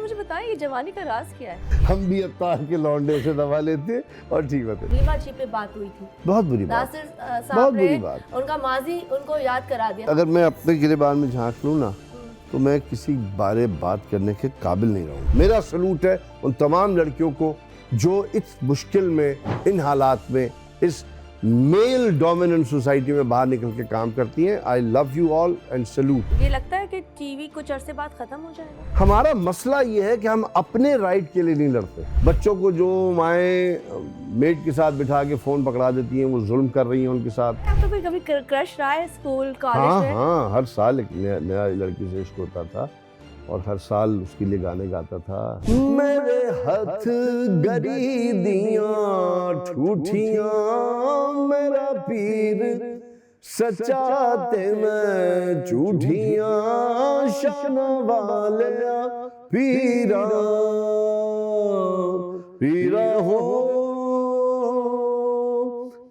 मुझे बताएं ये जवानी का राज क्या है? हम भी अवतार के लौंडे से दवा लेते और ठीक होते। नीमा जी पे बात हुई थी, बहुत बुरी बात, नासिर बहुत साहब बुरी ने बात। उनका माजी उनको याद करा दिया। अगर मैं अपने गिरेबान में झांक लूँ ना तो मैं किसी बारे बात करने के काबिल नहीं रहूँ। मेरा सलूट है उन तमाम लड़कियों को जो इस मुश्किल में, इन हालात में, इस मेल डोमिनेंट सोसाइटी में बाहर निकल के काम करती हैं। I love you all and salute. ये लगता है कि टीवी कुछ अरसे बाद खत्म हो जाएगा। हमारा मसला ये है कि हम अपने राइट के लिए नहीं लड़ते। बच्चों को जो माएँ मेड के साथ बिठा के फोन पकड़ा देती हैं, वो जुल्म कर रही हैं उनके साथ। आपका कोई कभी क्रश रहा है स्कूल कॉलेज हाँ में? हाँ, हर साल एक नया लड़की से इश्क होता था और हर साल उसके लिए गाने गाता था। मेरे हथ गरी दियां ठूठियां, मेरा पीर सच्चा ते मैं झूठियां, शान वाले पीरा पीरा हो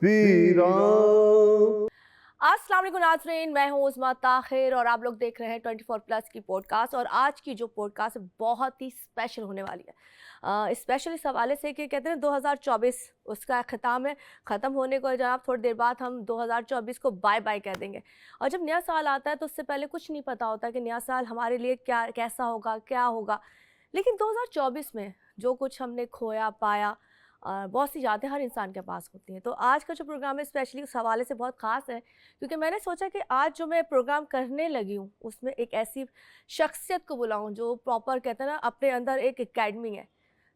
पीरा। अस्सलाम वालेकुम नाज़रीन, मैं हूँ उस्मा ताहिर और आप लोग देख रहे हैं 24+ की पॉडकास्ट। और आज की जो पॉडकास्ट बहुत ही स्पेशल होने वाली है। स्पेशल इस हवाले से कि कहते हैं 2024 उसका ख़त्म है, ख़त्म होने को है जनाब। थोड़ी देर बाद हम 2024 को बाय बाय कह देंगे। और जब नया साल आता है तो उससे पहले कुछ नहीं पता होता कि नया साल हमारे लिए क्या कैसा होगा, क्या होगा। लेकिन 2024 में जो कुछ हमने खोया पाया, बहुत सी यादें हर इंसान के पास होती हैं। तो आज का जो प्रोग्राम है स्पेशली उस हवाले से बहुत ख़ास है, क्योंकि मैंने सोचा कि आज जो मैं प्रोग्राम करने लगी हूँ उसमें एक ऐसी शख्सियत को बुलाऊँ जो प्रॉपर कहते हैं ना अपने अंदर एक एकेडमी है,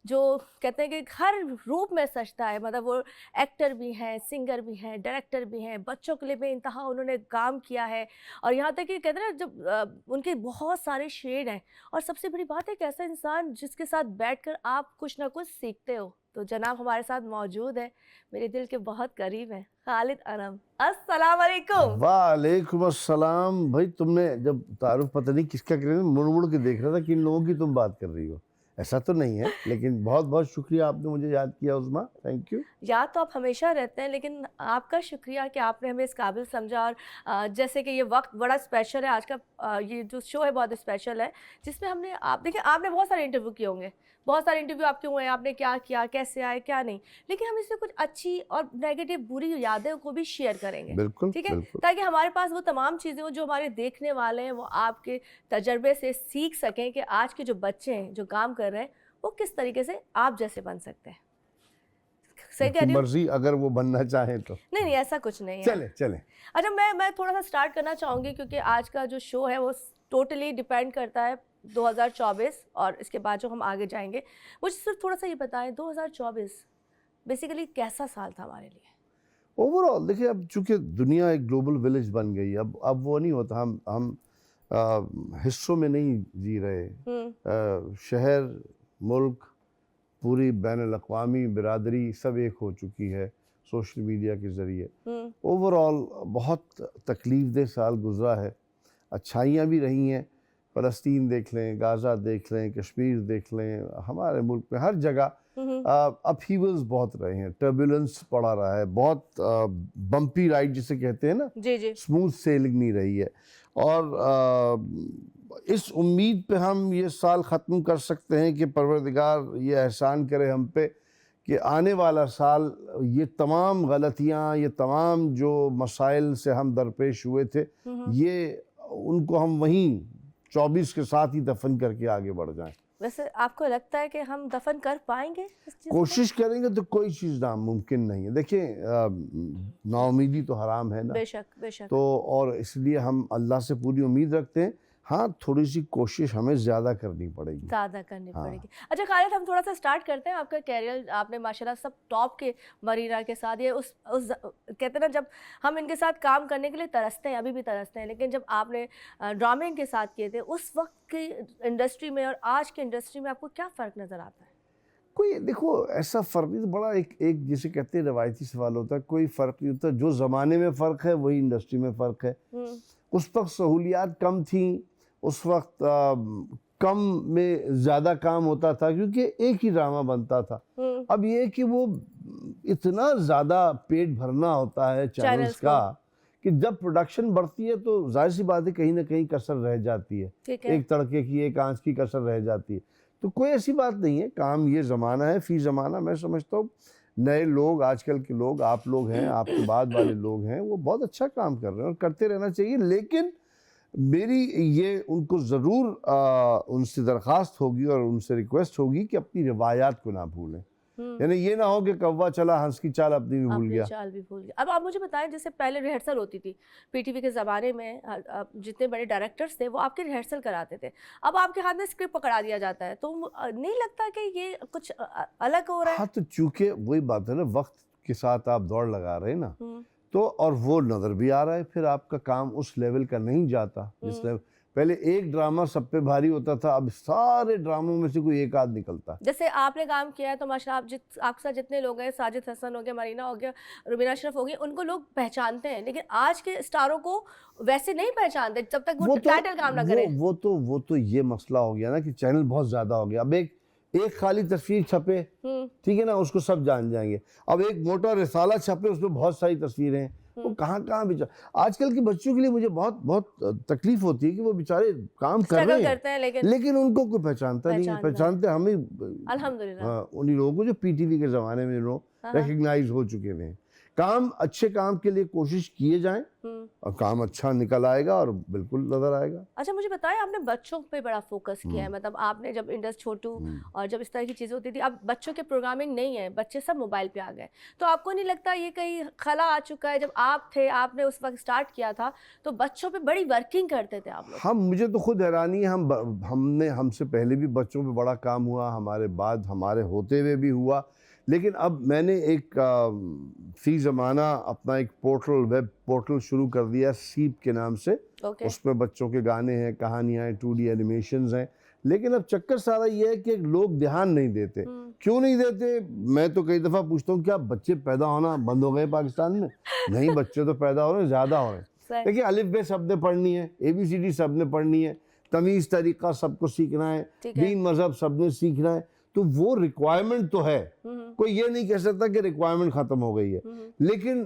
जो कहते हैं कि हर रूप में सजता है। मतलब वो एक्टर भी हैं, सिंगर भी हैं, डायरेक्टर भी हैं, बच्चों के लिए बेइंतहा उन्होंने काम किया है। और यहाँ तक कि कहते हैं ना जब उनके बहुत सारे शेड हैं। और सबसे बड़ी बात है एक ऐसा इंसान जिसके साथ बैठकर आप कुछ ना कुछ सीखते हो। तो जनाब हमारे साथ मौजूद है, मेरे दिल के बहुत करीब हैं, खालिद अनम। अस्सलाम वालेकुम। वालेकुम अस्सलाम। भाई तुमने जब तारुफ पता नहीं किसका कर रहे थे, मुड़ मुड़ के देख रहा था किन लोगों की तुम बात कर रही हो। ऐसा तो नहीं है, लेकिन बहुत बहुत शुक्रिया आपने मुझे याद किया उस्मा, थैंक यू। याद तो आप हमेशा रहते हैं, लेकिन आपका शुक्रिया कि आपने हमें इस काबिल समझा। और जैसे कि ये वक्त बड़ा स्पेशल है आज का, ये जो शो है बहुत स्पेशल है, जिसमें हमने आप देखिए आपने बहुत सारे इंटरव्यू किए होंगे, बहुत सारे इंटरव्यू आपके हुए हैं, आपने क्या किया, कैसे आए, क्या नहीं। लेकिन हम इसमें कुछ अच्छी और नेगेटिव बुरी यादें को भी शेयर करेंगे, बिल्कुल, ठीक है, बिल्कुल। ताकि हमारे पास वो तमाम चीज़ें हो जो हमारे देखने वाले हैं वो आपके तजर्बे से सीख सकें कि आज के जो बच्चे हैं जो काम कर रहे हैं वो किस तरीके से आप जैसे बन सकते हैं। सही कह रही हूँ? मर्जी, अगर वो बनना चाहे तो। नहीं नहीं, ऐसा कुछ नहीं है। चले चले। अच्छा, मैं थोड़ा सा स्टार्ट करना चाहूँगी, क्योंकि आज का जो शो है वो टोटली डिपेंड करता है 2024 और इसके बाद जो हम आगे जाएंगे। मुझे सिर्फ थोड़ा सा ये बताएं 2024 बेसिकली कैसा साल था हमारे लिए? ओवरऑल देखिए, अब चूंकि दुनिया एक ग्लोबल विलेज बन गई, अब वो नहीं होता। हम हिस्सों में नहीं जी रहे। शहर, मुल्क, पूरी बैनुल-अक़वामी बिरादरी सब एक हो चुकी है सोशल मीडिया के ज़रिए। ओवरऑल बहुत तकलीफ़देह साल गुज़रा है। अच्छाइयाँ भी रही हैं, फ़लस्तीन देख लें, गाज़ा देख लें, कश्मीर देख लें, हमारे मुल्क में हर जगह अपहीवल्स बहुत रहे हैं, टर्बुलेंस पड़ा रहा है, बहुत बम्पी राइड जिसे कहते हैं ना, जी जी। स्मूथ सेलिंग नहीं रही है। और इस उम्मीद पे हम ये साल ख़त्म कर सकते हैं कि परवरदिगार ये एहसान करे हम पे कि आने वाला साल ये तमाम गलतियाँ, ये तमाम जो मसाइल से हम दरपेश हुए थे, ये उनको हम वहीं 24 के साथ ही दफन करके आगे बढ़ जाएं। वैसे आपको लगता है कि हम दफन कर पाएंगे इस चीज़ को? कोशिश करेंगे तो कोई चीज़ नामुमकिन नहीं है। देखिए, नाउमीदी तो हराम है ना। बेशक बेशक। तो और इसलिए हम अल्लाह से पूरी उम्मीद रखते हैं। हाँ, थोड़ी सी कोशिश हमें ज़्यादा करनी पड़ेगी, ज़्यादा करनी हाँ। पड़ेगी। अच्छा खालिद, हम थोड़ा सा स्टार्ट करते हैं। आपका कैरियर आपने माशाल्लाह सब टॉप के मरीना के साथ, ये उस कहते हैं ना जब हम इनके साथ काम करने के लिए तरसते हैं, अभी भी तरसते हैं, लेकिन जब आपने ड्रामे इनके साथ किए थे उस वक्त की इंडस्ट्री में और आज की इंडस्ट्री में आपको क्या फ़र्क नज़र आता है? कोई देखो ऐसा फ़र्क नहीं, तो बड़ा एक जिसे कहते हैं रवायती सवाल होता है, कोई फ़र्क नहीं होता। जो ज़माने में फ़र्क है वही इंडस्ट्री में फ़र्क है। उस वक्त सहूलियात कम थी, उस वक्त कम में ज़्यादा काम होता था क्योंकि एक ही ड्रामा बनता था। अब ये कि वो इतना ज़्यादा पेट भरना होता है चैनल्स का कि जब प्रोडक्शन बढ़ती है तो जाहिर सी बात है कहीं ना कहीं कसर रह जाती है। एक तड़के की, एक आंच की कसर रह जाती है। तो कोई ऐसी बात नहीं है, काम ये ज़माना है, फी ज़माना। मैं समझता हूँ नए लोग, आजकल के लोग, आप लोग हैं, आपके बाद वाले लोग हैं, वो बहुत अच्छा काम कर रहे हैं और करते रहना चाहिए। लेकिन मेरी ये उनको ज़रूर उनसे दरख्वास्त होगी और उनसे रिक्वेस्ट होगी कि अपनी रिवायात को ना भूलें। यानी ये ना हो कि कौवा चला हंस की चाल अपनी भी भूल अपनी गया। चाल भी भूल गया। अब आप मुझे बताएं, जैसे पहले रिहर्सल होती थी पीटीवी के ज़माने में, जितने बड़े डायरेक्टर्स थे वो आपके रिहर्सल कराते थे। अब आपके हाथ में स्क्रिप्ट पकड़ा दिया जाता है, तो नहीं लगता कि ये कुछ अलग हो रहा है? हाँ, तो चूंकि वही बात है ना, वक्त के साथ आप दौड़ लगा रहे हैं ना, तो और वो नज़र भी आ रहा है, फिर आपका काम उस लेवल का नहीं जाता जिस लेवल। पहले एक ड्रामा सब पे भारी होता था, अब सारे ड्रामों में से कोई एक आध निकलता। जैसे आपने काम किया है तो माशाल्लाह, आपके साथ जितने लोग हैं, साजिद हसन हो गया, मरीना हो गया, रुबीना अशरफ हो गई, उनको लोग पहचानते हैं, लेकिन आज के स्टारों को वैसे नहीं पहचानते जब तक वो टाइटल काम ना करे। वो तो ये मसला हो गया ना कि चैनल बहुत ज्यादा हो गया। अब एक खाली तस्वीर छपे, ठीक है ना, उसको सब जान जाएंगे। अब एक मोटा रिसाला छपे, उसमें बहुत सारी तस्वीरें हैं, वो कहाँ बेचारे। आजकल के बच्चों के लिए मुझे बहुत बहुत तकलीफ होती है कि वो बेचारे काम कर रहे हैं, लेकिन उनको कोई पहचानता नहीं है। पहचानते हमें अल्हम्दुलिल्लाह उन्हीं लोगों को जो पीटीवी के ज़माने में लोग रिकग्नाइज हो चुके हैं। काम अच्छे काम के लिए कोशिश किए जाएं और काम अच्छा निकल आएगा और बिल्कुल नजर आएगा। अच्छा, मुझे बताएं, आपने बच्चों पे बड़ा फोकस किया है, मतलब आपने जब इंडस छोटू और जब इस तरह की चीज़ें होती थी, अब बच्चों के प्रोग्रामिंग नहीं है, बच्चे सब मोबाइल पे आ गए, तो आपको नहीं लगता ये कहीं खला आ चुका है? जब आप थे, आपने उस वक्त स्टार्ट किया था, तो बच्चों पे बड़ी वर्किंग करते थे आप लोग। मुझे तो खुद हैरानी है, हमसे पहले भी बच्चों पे बड़ा काम हुआ, हमारे बाद हमारे होते हुए भी हुआ। लेकिन अब मैंने एक फी ज़माना अपना एक पोर्टल, वेब पोर्टल शुरू कर दिया सीप के नाम से। उसमें बच्चों के गाने हैं, कहानियाँ हैं, 2D एनिमेशंस हैं। लेकिन अब चक्कर सारा ये है कि लोग ध्यान नहीं देते। क्यों नहीं देते? मैं तो कई दफ़ा पूछता हूँ, क्या बच्चे पैदा होना बंद हो गए पाकिस्तान में? नहीं, बच्चे तो पैदा हो रहे हैं, ज़्यादा हो रहे हैं। देखिए, अलिफ बे सबने पढ़नी है, ABCD सबने पढ़नी है, तमीज़ तरीक़ा सबको सीखना है, दीन मज़हब सबने सीखना है, तो वो रिक्वायरमेंट तो है। कोई ये नहीं कह सकता कि रिक्वायरमेंट खत्म हो गई है, लेकिन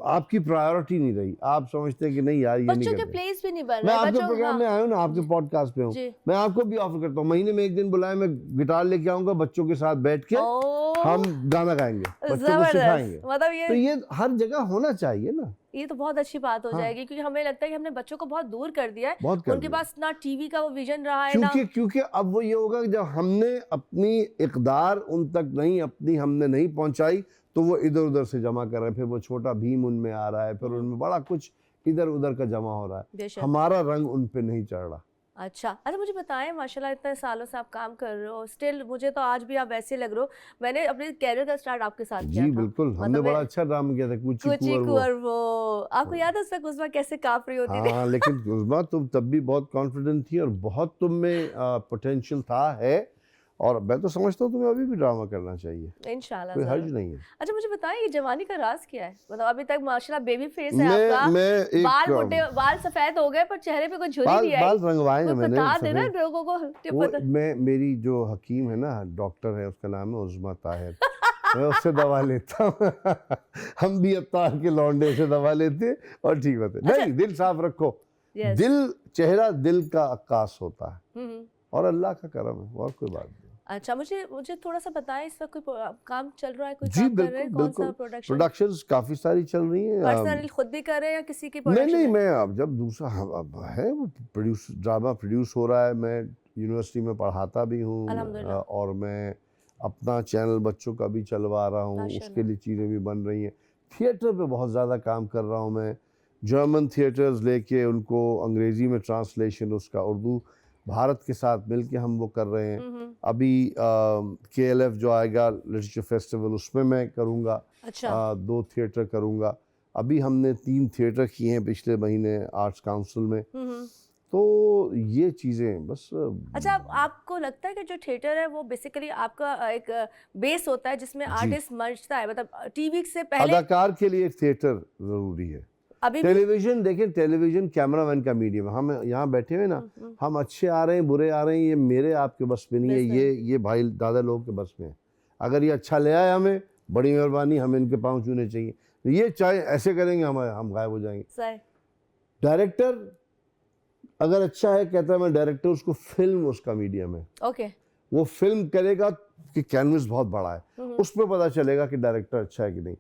आपकी प्रायोरिटी नहीं रही। आप समझते हैं कि नहीं यार, ये नहीं करते। प्लेस भी नहीं बन रहा। मैं आपके प्रोग्राम में आया हूँ ना, आपके पॉडकास्ट पे हूँ, मैं आपको भी ऑफर करता हूँ, महीने में एक दिन बुलाए, मैं गिटार लेके आऊंगा, बच्चों के साथ बैठ के हम गाना गाएंगे, बच्चों को सिखाएंगे। मतलब तो ये हर जगह होना चाहिए ना। ये तो बहुत अच्छी बात हो जाएगी, क्योंकि हमें लगता है कि हमने बच्चों को बहुत दूर कर दिया है, उनके पास ना टीवी का वो विजन रहा है, क्योंकि अब वो ये होगा कि जब हमने अपनी इक़दार उन तक हमने नहीं पहुंचाई, तो वो इधर उधर से जमा कर रहे हैं, फिर वो छोटा भीम उनमें आ रहा है, फिर उनमें बड़ा कुछ इधर उधर का जमा हो रहा है, हमारा रंग उन पे नहीं चढ़ रहा। अच्छा, मुझे बताएं, माशाल्लाह इतने सालों से आप काम कर रहे हो, स्टिल मुझे तो आज भी आप वैसे लग रहे हो। मैंने अपने कैरियर का स्टार्ट आपके साथ किया था। जी बिल्कुल, हमने बड़ा अच्छा ड्रामा किया था, कुची कुंवर वो। आपको याद है उस वक्त उस्मा कैसे कांप रही होती थी? हाँ, लेकिन उस्मा तुम तब भी बहुत कॉन्फिडेंट थी और बहुत तुम में पोटेंशियल था, है, और मैं तो समझता हूँ तुम्हें अभी भी ड्रामा करना चाहिए, इंशाल्लाह, कोई हर्ज नहीं है। अच्छा, मुझे बताएं, ये जवानी का राज क्या है? मतलब अभी तक माशाल्लाह बेबी फेस है आपका, बाल सफेद हो गए पर चेहरे पे कोई झुर्री नहीं आई। बाल रंगवाए हैं मैंने, बता देना लोगों को। मेरी जो हकीम है ना, डॉक्टर है, उसका नाम है उस्मा ताहिर। मैं उससे दवा लेता हूँ। हम भी अत्तार के लौंडे से दवा लेते और ठीक होते। नहीं, दिल साफ रखो, दिल, चेहरा दिल का अक्कास होता है और अल्लाह का करम है, और कोई बात नहीं। अच्छा, मुझे थोड़ा सा बताएं, इस वक्त कोई काम चल रहा है? कोई जी काम कर रहे हैं? कौन सा प्रोडक्शंस काफ़ी सारी चल रही हैं। पर्सनली खुद भी कर रहे हैं या किसी की प्रोडक्शन? नहीं, मैं अब जब दूसरा अब है वो ड्रामा प्रोड्यूस हो रहा है, मैं यूनिवर्सिटी में पढ़ाता भी हूँ और मैं अपना चैनल बच्चों का भी चलवा रहा हूँ, उसके लिए चीज़ें भी बन रही हैं। थिएटर पे बहुत ज़्यादा काम कर रहा हूँ मैं, जर्मन थिएटर्स लेके उनको अंग्रेज़ी में ट्रांसलेशन, उसका उर्दू, भारत के साथ मिलके हम वो कर रहे हैं। अभी KLF जो आएगा लिटरेचर फेस्टिवल, उसमें मैं करूँगा। अच्छा। 2 थिएटर करूँगा। अभी हमने 3 थिएटर किए हैं पिछले महीने आर्ट्स काउंसिल में। तो ये चीज़ें बस। अच्छा, आपको लगता है कि जो थिएटर है वो बेसिकली आपका एक बेस होता है जिसमें आर्टिस्ट मंचता है, मतलब टीवी से पहले अदाकार के लिए एक थिएटर ज़रूरी है। टेलीविजन देखें, टेलीविजन कैमरामैन का मीडियम है। हम यहाँ बैठे हुए ना, हम अच्छे आ रहे हैं, बुरे आ रहे हैं, ये मेरे आपके बस में नहीं है, ये भाई दादा लोग के बस में है। अगर ये अच्छा ले आए हमें, बड़ी मेहरबानी, हमें इनके पाँव छूने चाहिए। ये चाहे ऐसे करेंगे हम गायब हो जाएंगे। डायरेक्टर अगर अच्छा है, कहता है मैं डायरेक्टर, उसको फिल्म उसका मीडियम है। वो फिल्म करेगा कि कैनवस बहुत बड़ा है, उसमें पता चलेगा कि डायरेक्टर अच्छा है कि नहीं।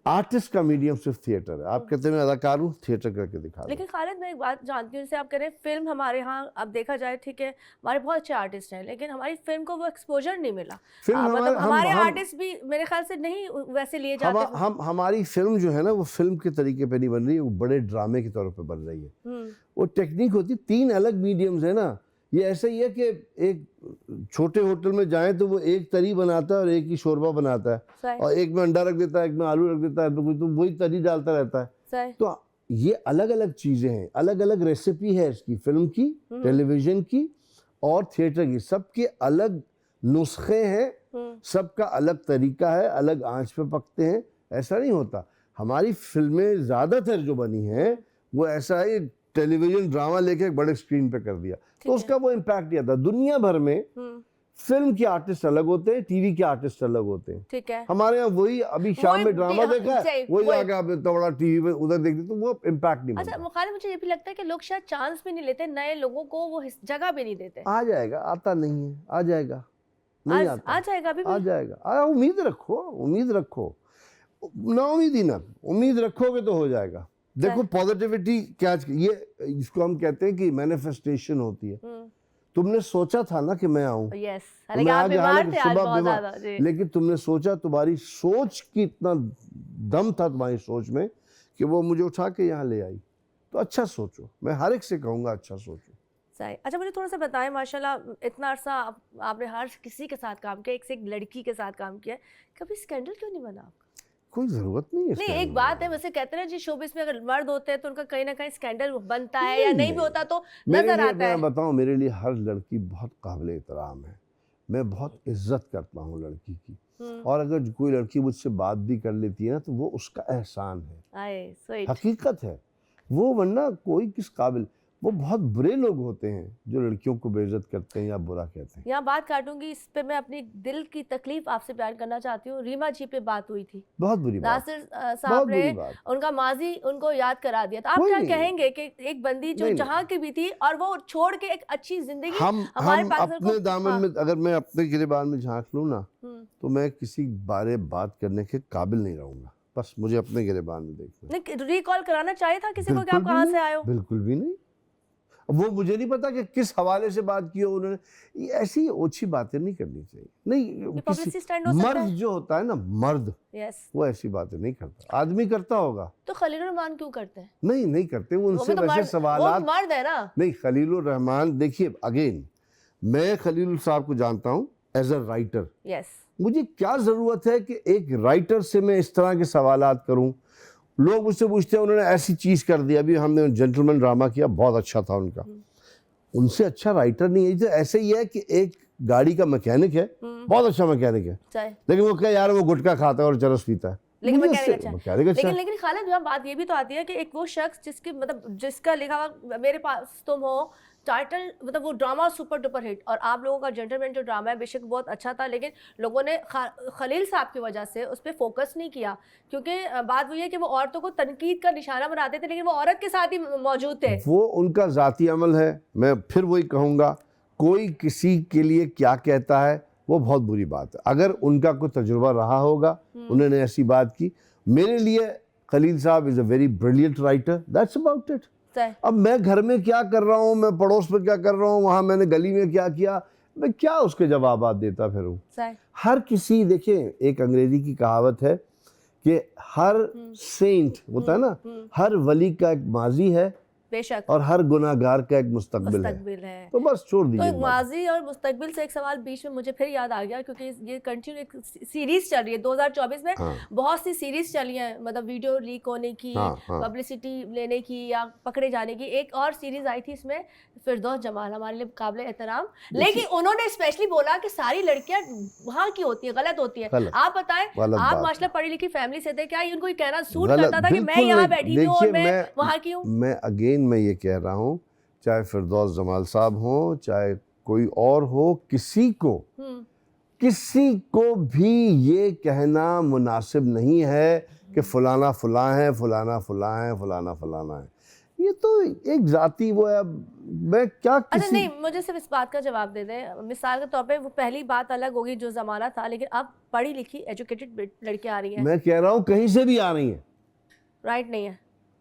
आर्टिस्ट का मीडियम सिर्फ थिएटर है। आप कहते हैं मैं अदाकार हूँ, थिएटर करके दिखा दो। लेकिन खालिद मैं एक बात जानती हूँ, जैसे आप कह रहे हैं फिल्म हमारे यहाँ अब देखा जाए, ठीक है हमारे बहुत अच्छे आर्टिस्ट हैं, लेकिन हमारी फिल्म को वो एक्सपोजर नहीं मिला। फिल्म मतलब हमारे आर्टिस्ट भी मेरे ख्याल से नहीं वैसे लिए जाते। हम हमारी फिल्म जो है ना वो फिल्म के तरीके पे नहीं बन रही है, वो बड़े ड्रामे के तौर पे बन रही है। वो टेक्निक होती, 3 अलग मीडियम्स है ना। ये ऐसा ही है कि एक छोटे होटल में जाएं तो वो एक तरी बनाता है और एक ही शोरबा बनाता है, और एक में अंडा रख देता है, एक में आलू रख देता है, तो वही तरी डालता रहता है। तो ये अलग अलग चीजें हैं, अलग अलग रेसिपी है इसकी, फिल्म की, टेलीविजन की और थिएटर की। सबके अलग नुस्खे हैं, सबका अलग तरीका है, अलग आंच पे पकते हैं। ऐसा नहीं होता। हमारी फिल्में ज्यादातर जो बनी हैं वो ऐसा है, टेलीविजन ड्रामा लेके एक बड़े स्क्रीन पे कर दिया तो उसका वो इम्पैक्ट नहीं आता। दुनिया भर में फिल्म के आर्टिस्ट अलग होते हैं, टीवी के आर्टिस्ट अलग होते हैं। ठीक है, हमारे यहाँ वही अभी शाम में ड्रामा देखा है, वही आगे आप इतना बड़ा टीवी पे उधर देखते तो वो इम्पैक्ट नहीं बनता। अच्छा खालिद, मुझे ये भी लगता है कि लोग शायद चांस भी नहीं लेते, नए लोगों को वो जगह भी नहीं देते। आ जाएगा, आता नहीं है, आ जाएगा, नहीं आता, आ जाएगा, अभी आ जाएगा। उम्मीद रखो, उम्मीद रखो, ना उम्मीद ही ना, उम्मीद रखोगे तो हो जाएगा। देखो पॉजिटिविटी क्या, ये इसको हम कहते हैं कि मैनिफेस्टेशन होती है। तुमने सोचा था ना कि मैं आऊं, यस, मैं आज सुबह बीमार, लेकिन तुमने सोचा, तुम्हारी सोच की इतना दम था तुम्हारी सोच में कि वो मुझे उठा के यहाँ ले आई। तो अच्छा सोचो, मैं हर एक से कहूँगा अच्छा सोचो। सही। अच्छा मुझे थोड़ा सा बताएं, माशाल्लाह इतना अरसा आपने हर किसी के साथ काम किया, एक से एक लड़की के साथ काम किया, कभी स्कैंडल क्यों नहीं बना? कोई जरूरत नहीं है। नहीं, एक बात है, वैसे कहते हैं जी शोबिस में अगर मर्द होते हैं तो उनका कहीं ना कहीं स्कैंडल बनता है, या नहीं भी होता तो नजर आता है। मैं बताऊं, मेरे लिए हर लड़की बहुत काबिल एहतराम है, मैं बहुत इज्जत करता हूँ लड़की की, और अगर कोई लड़की मुझसे बात भी कर लेती है ना तो वो उसका एहसान है, हकीकत है वो, वरना कोई किस काबिल। वो बहुत बुरे लोग होते हैं जो लड़कियों को बेइज्जत करते हैं या बुरा कहते हैं। यहाँ बात काटूंगी, इस पे मैं अपनी दिल की तकलीफ आपसे बयान करना चाहती हूँ। रीमा जी पे बात हुई थी, बहुत बुरी बात, नासिर साहब ने उनका माजी उनको याद करा दिया था। आप क्या कहेंगे कि एक बंदी जो जहाँ की भी थी और वो छोड़ के एक अच्छी जिंदगी हमारे अपने दामन में, अगर मैं अपने गिरेबान में झांक लूँ ना तो मैं किसी बारे बात करने के काबिल नहीं रहूंगा। बस मुझे अपने गिरेबान में देखना। रिकॉल कराना चाहिए था किसी को कि आप कहाँ से आए हो? बिल्कुल भी नहीं। वो मुझे नहीं पता कि किस हवाले से बात की हो उन्होंने, ऐसी ओछी बातें नहीं करनी चाहिए। नहीं, किसी मर्द जो होता है ना, मर्द, वो ऐसी बातें नहीं करता। आदमी करता होगा तो खलीलुर रहमान क्यों करते हैं? नहीं करते वो, उनसे वैसे सवालात, मर्द है ना। नहीं, खलीलुर रहमान, देखिए अगेन, मैं खलीलुर साहब को जानता हूँ एज अ राइटर। मुझे क्या जरूरत है कि एक राइटर से मैं इस तरह के सवालात करूं? लोग मुझसे पूछते हैं उन्होंने ऐसी चीज कर दी, अभी हमने जेंटलमैन ड्रामा किया, बहुत अच्छा था उनका, उनसे अच्छा राइटर नहीं है। तो ऐसे ही है कि एक गाड़ी का मैकेनिक है, बहुत अच्छा मैकेनिक है, लेकिन वो क्या यार वो गुटखा खाता है और चरस पीता है, लेकिन लेकिन खालिद बात ये भी तो आती है कि एक वो शख्स जिसकी मतलब जिसका लिखा हुआ मेरे पास तुम हो टाइटल, मतलब वो ड्रामा सुपर डुपर हिट, और आप लोगों का जेंटलमैन जो ड्रामा है बेशक बहुत अच्छा था, लेकिन लोगों ने खलील साहब की वजह से उस पर फोकस नहीं किया, क्योंकि बात वही है कि वो औरतों को तनकीद का निशाना बनाते थे, लेकिन वो औरत के साथ ही मौजूद थे। वो उनका जाती अमल है। मैं फिर वही कहूँगा, कोई किसी के लिए क्या कहता है वो बहुत बुरी बात है। अगर उनका कोई तजुर्बा रहा होगा, उन्होंने ऐसी बात की, मेरे लिए खलील साहब is a very brilliant writer, that's about it. अब मैं घर में क्या कर रहा हूँ, मैं पड़ोस में क्या कर रहा हूँ, वहां मैंने गली में क्या किया, मैं क्या उसके जवाब देता फिरूं? हर किसी, देखिए एक अंग्रेजी की कहावत है कि हर सेंट होता है ना, हर वली का एक माजी है बेशक, और हर गुनाहगार का एक मुस्तकबिल है। तो बस छोड़ दीजिए। तो माजी और मुस्तकबिल से एक सवाल बीच में मुझे फिर याद आ गया, क्योंकि ये कंटिन्यू एक सीरीज चल रही है 2024 में। बहुत सी सीरीज चली हैं, मतलब वीडियो लीक होने की, पब्लिसिटी लेने की या पकड़े जाने की। एक और सीरीज आई थी, इसमें फिरदौस जमाल हमारे लिए काबिल एहतराम, लेकिन उन्होंने स्पेशली बोला कि सारी लड़कियां वहाँ की होती है, गलत होती है। आप बताएं, आप माशाल्लाह पढ़ी लिखी फैमिली से थे, क्या उनको कहना सूट करता था कि मैं यहाँ बैठी हूँ और मैं वहाँ की हूँ? मैं अगेन मैं ये कह रहा हूँ, चाहे फिरदौस जमाल साहब हो, चाहे कोई और हो, किसी को भी ये कहना मुनासिब नहीं है कि फलाना फलां है, फलाना फलां है, फलाना फलाना है। ये तो एक जाती वो है। अब मैं क्या अच्छा किसी नहीं, मुझे सिर्फ इस बात का जवाब दे दें। मिसाल के तौर पे वो पहली बात अलग होगी जो ज़माना था, लेकिन अब पढ़ी लिखी एजुकेटेड लड़कियां आ रही हैं, मैं कह रहा हूँ कहीं से भी आ रही हैं, राइट नहीं है?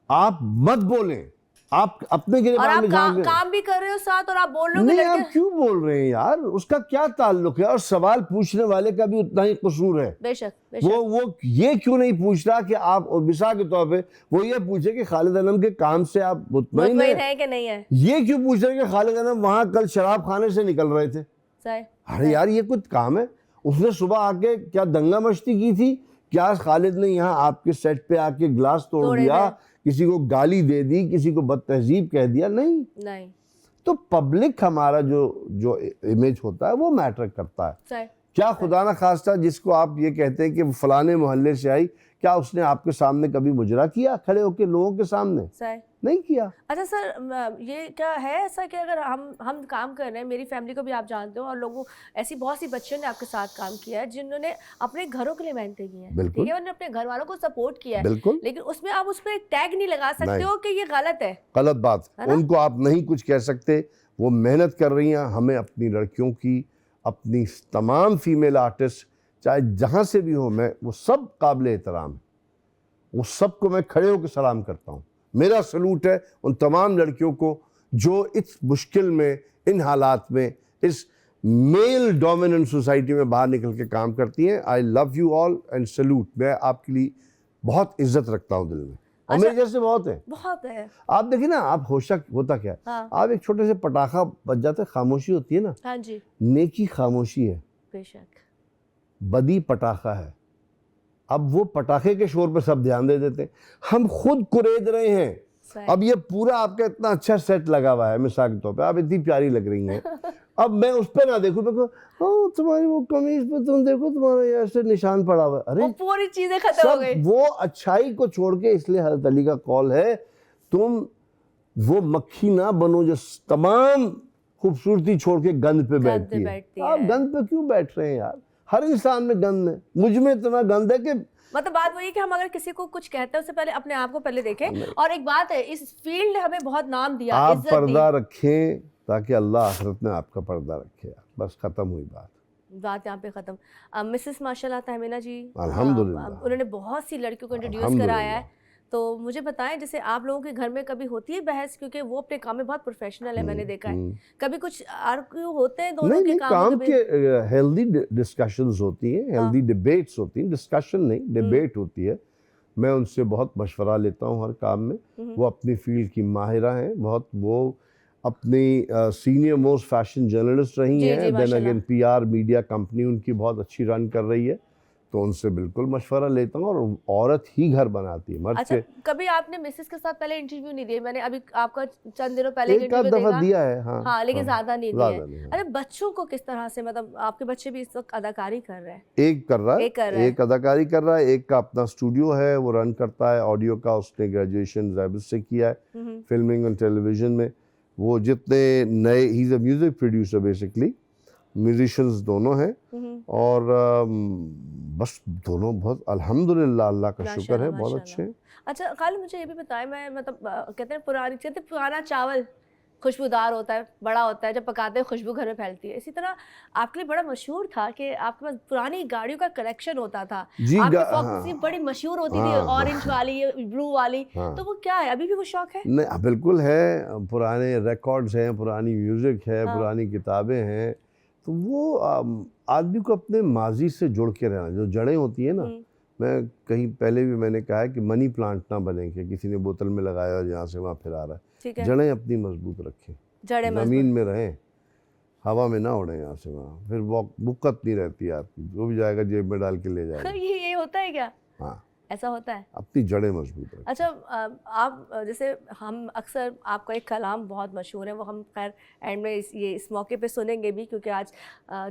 आप मत बोलें, आप अपने और गिरबान आप में झांक रहे हैं। काम भी कर रहे हो साथ, और आप बोल रहे हो कि नहीं, लड़के। आप क्यों बोल रहे हैं यार, उसका क्या ताल्लुक है, और सवाल पूछने वाले का भी उतना ही कसूर है। बेशक बेशक। वो ये क्यों नहीं पूछ रहा कि आप, और मिसाल के तौर पे वो ये पूछे कि खालिद अनम के काम से आप मुतमईन मुतमईन हैं? है कि नहीं है? ये क्यों पूछ रहे हैं कि खालिद अनम वहां कल शराब खाने से निकल रहे थे? सही। अरे यार, ये कुछ काम है? उसने सुबह आके क्या दंगा मस्ती की थी? क्या खालिद ने यहाँ आपके सेट पे आके गिलास तोड़ तोड़े दिया, थे। किसी को गाली दे दी, किसी को बदतहजीब कह दिया? नहीं। नहीं। तो पब्लिक हमारा जो जो इमेज होता है वो मैटर करता है। सही। क्या खुदा ना खास्ता जिसको आप ये कहते हैं कि फलाने मोहल्ले से आई, क्या उसने आपके सामने कभी मुजरा किया खड़े होकर लोगों के सामने? सही। नहीं किया। अच्छा सर, ये क्या है ऐसा कि अगर हम काम कर रहे हैं, मेरी फैमिली को भी आप जानते हो, और लोगों ऐसी बहुत सी बच्चियों ने आपके साथ काम किया है जिन्होंने अपने घरों के लिए मेहनतें की हैं, बिल्कुल। ठीक है, उन्होंने अपने घर वालों को सपोर्ट किया है, बिल्कुल। लेकिन उसमें आप उस पर एक टैग नहीं लगा सकते नहीं। हो कि ये गलत है। गलत बात, है ना? उनको आप नहीं कुछ कह सकते, वो मेहनत कर रही हैं। हमें अपनी लड़कियों की, अपनी तमाम फीमेल आर्टिस्ट चाहे जहाँ से भी हो, मैं वो सब काबिल एहतराम है, वो सबको मैं खड़े होकर सलाम करता हूँ। मेरा सलूट है उन तमाम लड़कियों को जो इस मुश्किल में, इन हालात में, इस मेल डोमिनेंट सोसाइटी में बाहर निकल के काम करती हैं। I love you all and salute. मैं आपके लिए बहुत इज्जत रखता हूँ दिल में, और अच्छा, मेरे जैसे बहुत है। बहुत है। आप देखिए ना, आप होता क्या है, हाँ। आप एक छोटे से पटाखा बज जाते, खामोशी होती है ना, हाँ जी। नेकी खामोशी है, बेशक। बदी पटाखा है। अब वो पटाखे के शोर पे सब ध्यान दे देते हैं, हम खुद कुरेद रहे हैं। सही। अब ये पूरा आपका इतना अच्छा सेट लगा हुआ है, मिसाल के तौर पे आप इतनी प्यारी लग रही हैं, अब मैं उस पे ना देखूं, मैं कहूं तुम्हारी वो कमीज पे तुम देखो, तुम्हारा ये ऐसे निशान पड़ा हुआ है। अरे वो पूरी चीजें खत्म हो सब गई। वो अच्छाई को छोड़ के, इसलिए हज़रत अली का कौल है, तुम वो मक्खी ना बनो जो तमाम खूबसूरती छोड़ के गंद पे बैठती है। आप गंद पे क्यों बैठ रहे हैं यार? हर इंसान में गंद है, मुझ में इतना गंद है कि मतलब बात वही है कि हम अगर किसी को कुछ कहते हैं उससे पहले अपने आप को पहले देखें। और एक बात है, इस फील्ड ने हमें बहुत नाम दिया, आप इज्जत पर्दा दी। रखें ताकि अल्लाह आखिरत में आपका पर्दा रखे यार, बस खत्म हुई बात यहाँ पे खत्म। मिसेस माशाल्लाह तहमीना जी, अल्हम्दुलिल्लाह, उन्होंने बहुत सी लड़कियों को इंट्रोड्यूस अल्हम्दुलिल्लाह। कराया है। तो मुझे बताएं, जैसे आप लोगों के घर में कभी होती है बहस, क्योंकि वो अपने काम में बहुत प्रोफेशनल है, मैंने देखा है, कभी कुछ आर्ग्यू होते हैं दोनों के काम काम में? के हेल्दी डिस्कशंस होती हैं, हाँ। हेल्दी डिबेट्स होती हैं, डिस्कशन नहीं डिबेट होती है। मैं उनसे बहुत मशवरा लेता हूँ हर काम में। वो अपनी फील्ड की माहिरा हैं बहुत, वो अपनी सीनियर मोस्ट फैशन जर्नलिस्ट रही जी, हैं। जी, देन माशाल्लाह। अगेन पीआर मीडिया कंपनी उनकी बहुत अच्छी रन कर रही है, तो उनसे बिल्कुल मशवरा लेता हूँ। और औरत ही घर बनाती है, मर्द अच्छा, के कभी आपने मिसेस के साथ पहले इंटरव्यू नहीं दिया? मैंने अभी आपका चंद दिनों पहले एक आध इंटरव्यू दफा देखा। दिया है। हाँ, हाँ, लेकिन हाँ, ज्यादा नहीं ज़्यादा दिए। नहीं, हाँ। अरे बच्चों को किस तरह से, मतलब आपके बच्चे भी इस वक्त अदाकारी कर रहे हैं? एक कर रहा है, एक कर रहा है। एक अदाकारी कर रहा है, एक का अपना स्टूडियो है, वो रन करता है ऑडियो का। उसने ग्रेजुएशन ज़ैबिस से किया है फिल्मिंग और टेलीविज़न में। वो जितने नए, he is a music producer basically, musicians दोनों हैं। और बस दोनों बहुत अल्हम्दुलिल्लाह, अल्लाह का शुक्र है, बहुत अच्छे हैं। अच्छा खालिद, मुझे ये भी बताएं, मैं मतलब कहते हैं पुराना चावल खुशबूदार होता है, बड़ा होता है, जब पकाते हैं खुशबू घर में फैलती है। इसी तरह आपके लिए बड़ा मशहूर था कि आपके पास पुरानी गाड़ियों का कलेक्शन होता था। जी, आपकी फॉक्सी बड़ी मशहूर होती थी, हाँ, ऑरेंज वाली, ब्लू वाली। हाँ। तो वो क्या है, अभी भी वो शौक है? नहीं, बिल्कुल है। पुराने रिकॉर्ड्स हैं, पुरानी म्यूज़िक है, हाँ। पुरानी किताबें हैं। तो वो आदमी को अपने माजी से जुड़ के रहना, जो जड़ें होती है ना, मैं कहीं पहले भी मैंने कहा है कि मनी प्लांट ना बने कि किसी ने बोतल में लगाया और यहाँ से वहाँ फिरा रहा है। जड़ें अपनी मजबूत रखें, ज़मीन में रहें, हवा में ना उड़े यहाँ से वहाँ, फिर वो बुक्कत नहीं रहती आपकी, जो भी जाएगा जेब में डाल के ले जाएगा। ये होता है क्या? हाँ, ऐसा होता है। अपनी जड़ें मजबूत रखें। अच्छा, आप जैसे हम अक्सर आपका एक कलाम बहुत मशहूर है, वो हम खैर एंड में इस मौके पे सुनेंगे भी, क्योंकि आज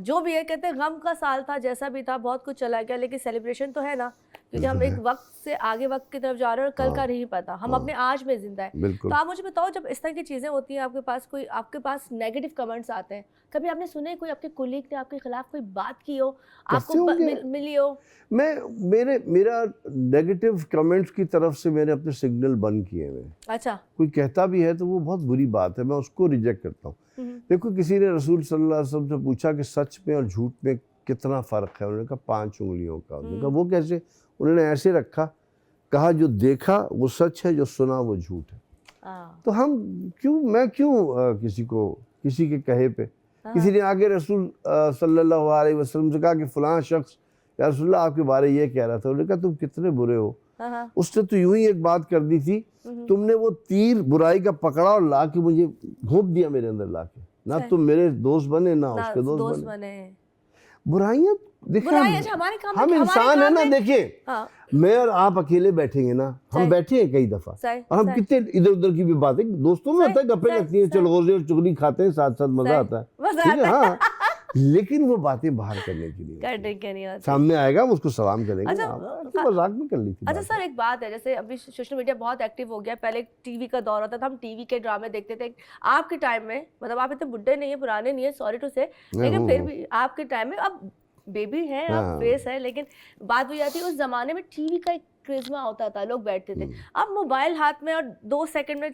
जो भी है कहते हैं गम का साल था, जैसा भी था बहुत कुछ चला गया, लेकिन सेलिब्रेशन तो है ना। क्योंकि हम एक वक्त से आगे वक्त की तरफ जा रहे हैं और कल का नहीं पता, हम अपने आज में जिंदा है। तो आप मुझे बताओ, जब इस तरह की चीजें होती हैं, आपके पास नेगेटिव कमेंट्स आते हैं, कभी आपने सुने कोई आपके कोलीग ने आपके खिलाफ कोई बात की हो, आपको मिली हो? मेरा नेगेटिव कमेंट्स की तरफ से मैंने अपने सिग्नल बंद किए हैं। अच्छा। कोई कहता भी है तो वो बहुत बुरी बात है, मैं उसको रिजेक्ट करता हूँ। देखो, किसी ने रसूल सल्लल्लाहु अलैहि वसल्लम से पूछा कि सच में और झूठ में कितना फ़र्क है, उन्होंने कहा 5 उंगलियों का। उन्होंने कहा वो कैसे? उन्होंने ऐसे रखा, कहा जो देखा वो सच है, जो सुना वो झूठ है। तो मैं क्यों किसी के कहे पे, किसी ने आगे रसूल सल्लल्लाहु अलैहि वसल्लम से कहा कि फलां शख्स या रसूलल्लाह आपके बारे ये कह रहा था, उन्होंने कहा तुम कितने बुरे हो, उसने तो यूं ही एक बात कर दी थी, तुमने वो तीर बुराई का पकड़ा और ला के मुझे घोंप दिया मेरे अंदर ला के, ना तुम मेरे दोस्त बने ना उसके दोस्त बने। बुराइयां देखिए, हम इंसान है ना। देखिए, मैं और आप अकेले बैठेंगे ना, हम बैठे हैं कई दफा और हम कितने इधर उधर की भी बातें, दोस्तों में होता है, गप्पे लगती हैं, चलगोजे और चुगली खाते हैं साथ साथ, मजा आता है, ठीक है। हाँ, लेकिन वो बातें बाहर करने की नहीं होती। सामने आएगा हम उसको सलाम करेंगे। अच्छा, मजाक में कर ली थी। अच्छा सर, एक बात है, जैसे अभी सोशल मीडिया बहुत एक्टिव हो गया, पहले टीवी का दौर होता था, हम टीवी के ड्रामे देखते थे। आपके टाइम में, मतलब आप इतने बुड्ढे नहीं है, पुराने नहीं है, सॉरी टू से, लेकिन फिर भी आपके टाइम में, अब बेबी है, आप फेस है, लेकिन बात हुई जाती है, उस जमाने में टीवी का एक क्रिज्मा होता था, लोग बैठते थे। अब मोबाइल हाथ में और 2 सेकंड में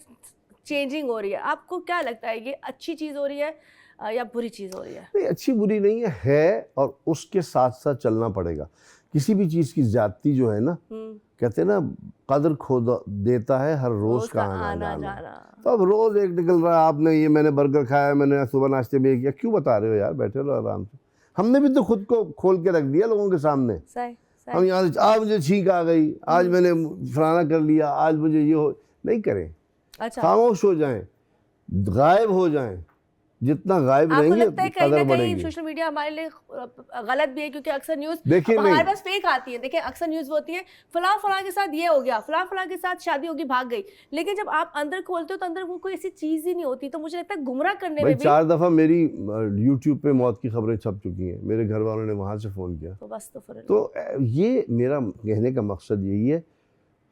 चेंजिंग हो रही है। आपको क्या लगता है, ये अच्छी चीज हो रही है या बुरी चीज हो रही है? नहीं, अच्छी बुरी नहीं है, और उसके साथ साथ चलना पड़ेगा। किसी भी चीज की ज्यादती जो है ना, कहते हैं ना, कदर खो देता है हर रोज का आना जाना। तो अब रोज एक निकल रहा है, आपने ये मैंने बर्गर खाया, मैंने सुबह नाश्ते में किया, क्यों बता रहे हो यार, बैठे रहो आराम से। हमने भी तो खुद को खोल के रख दिया लोगों के सामने। हम यहाँ आज मुझे छींक आ गई, आज मैंने फलाना कर लिया, आज मुझे ये हो, नहीं करें। अच्छा, खामोश हो जाएं, गायब हो जाएं, जितना गायब रहेंगे कदर बढ़ेगी। सोशल मीडिया हमारे लिए गलत भी है, क्योंकि अक्सर न्यूज़ हमारे पास फेक आती है। देखिए, अक्सर न्यूज़ होती है, फलां के साथ ये हो गया, फलां के साथ शादी होगी, भाग गई, लेकिन जब आप अंदर खोलते हो तो अंदर वो कोई ऐसी चीज ही नहीं होती। तो मुझे लगता है गुमराह करने में भी 4 दफा मेरी यूट्यूब पे मौत की खबरें छप चुकी हैं, मेरे घर वालों ने वहां से फोन किया। तो ये मेरा कहने का मकसद यही है,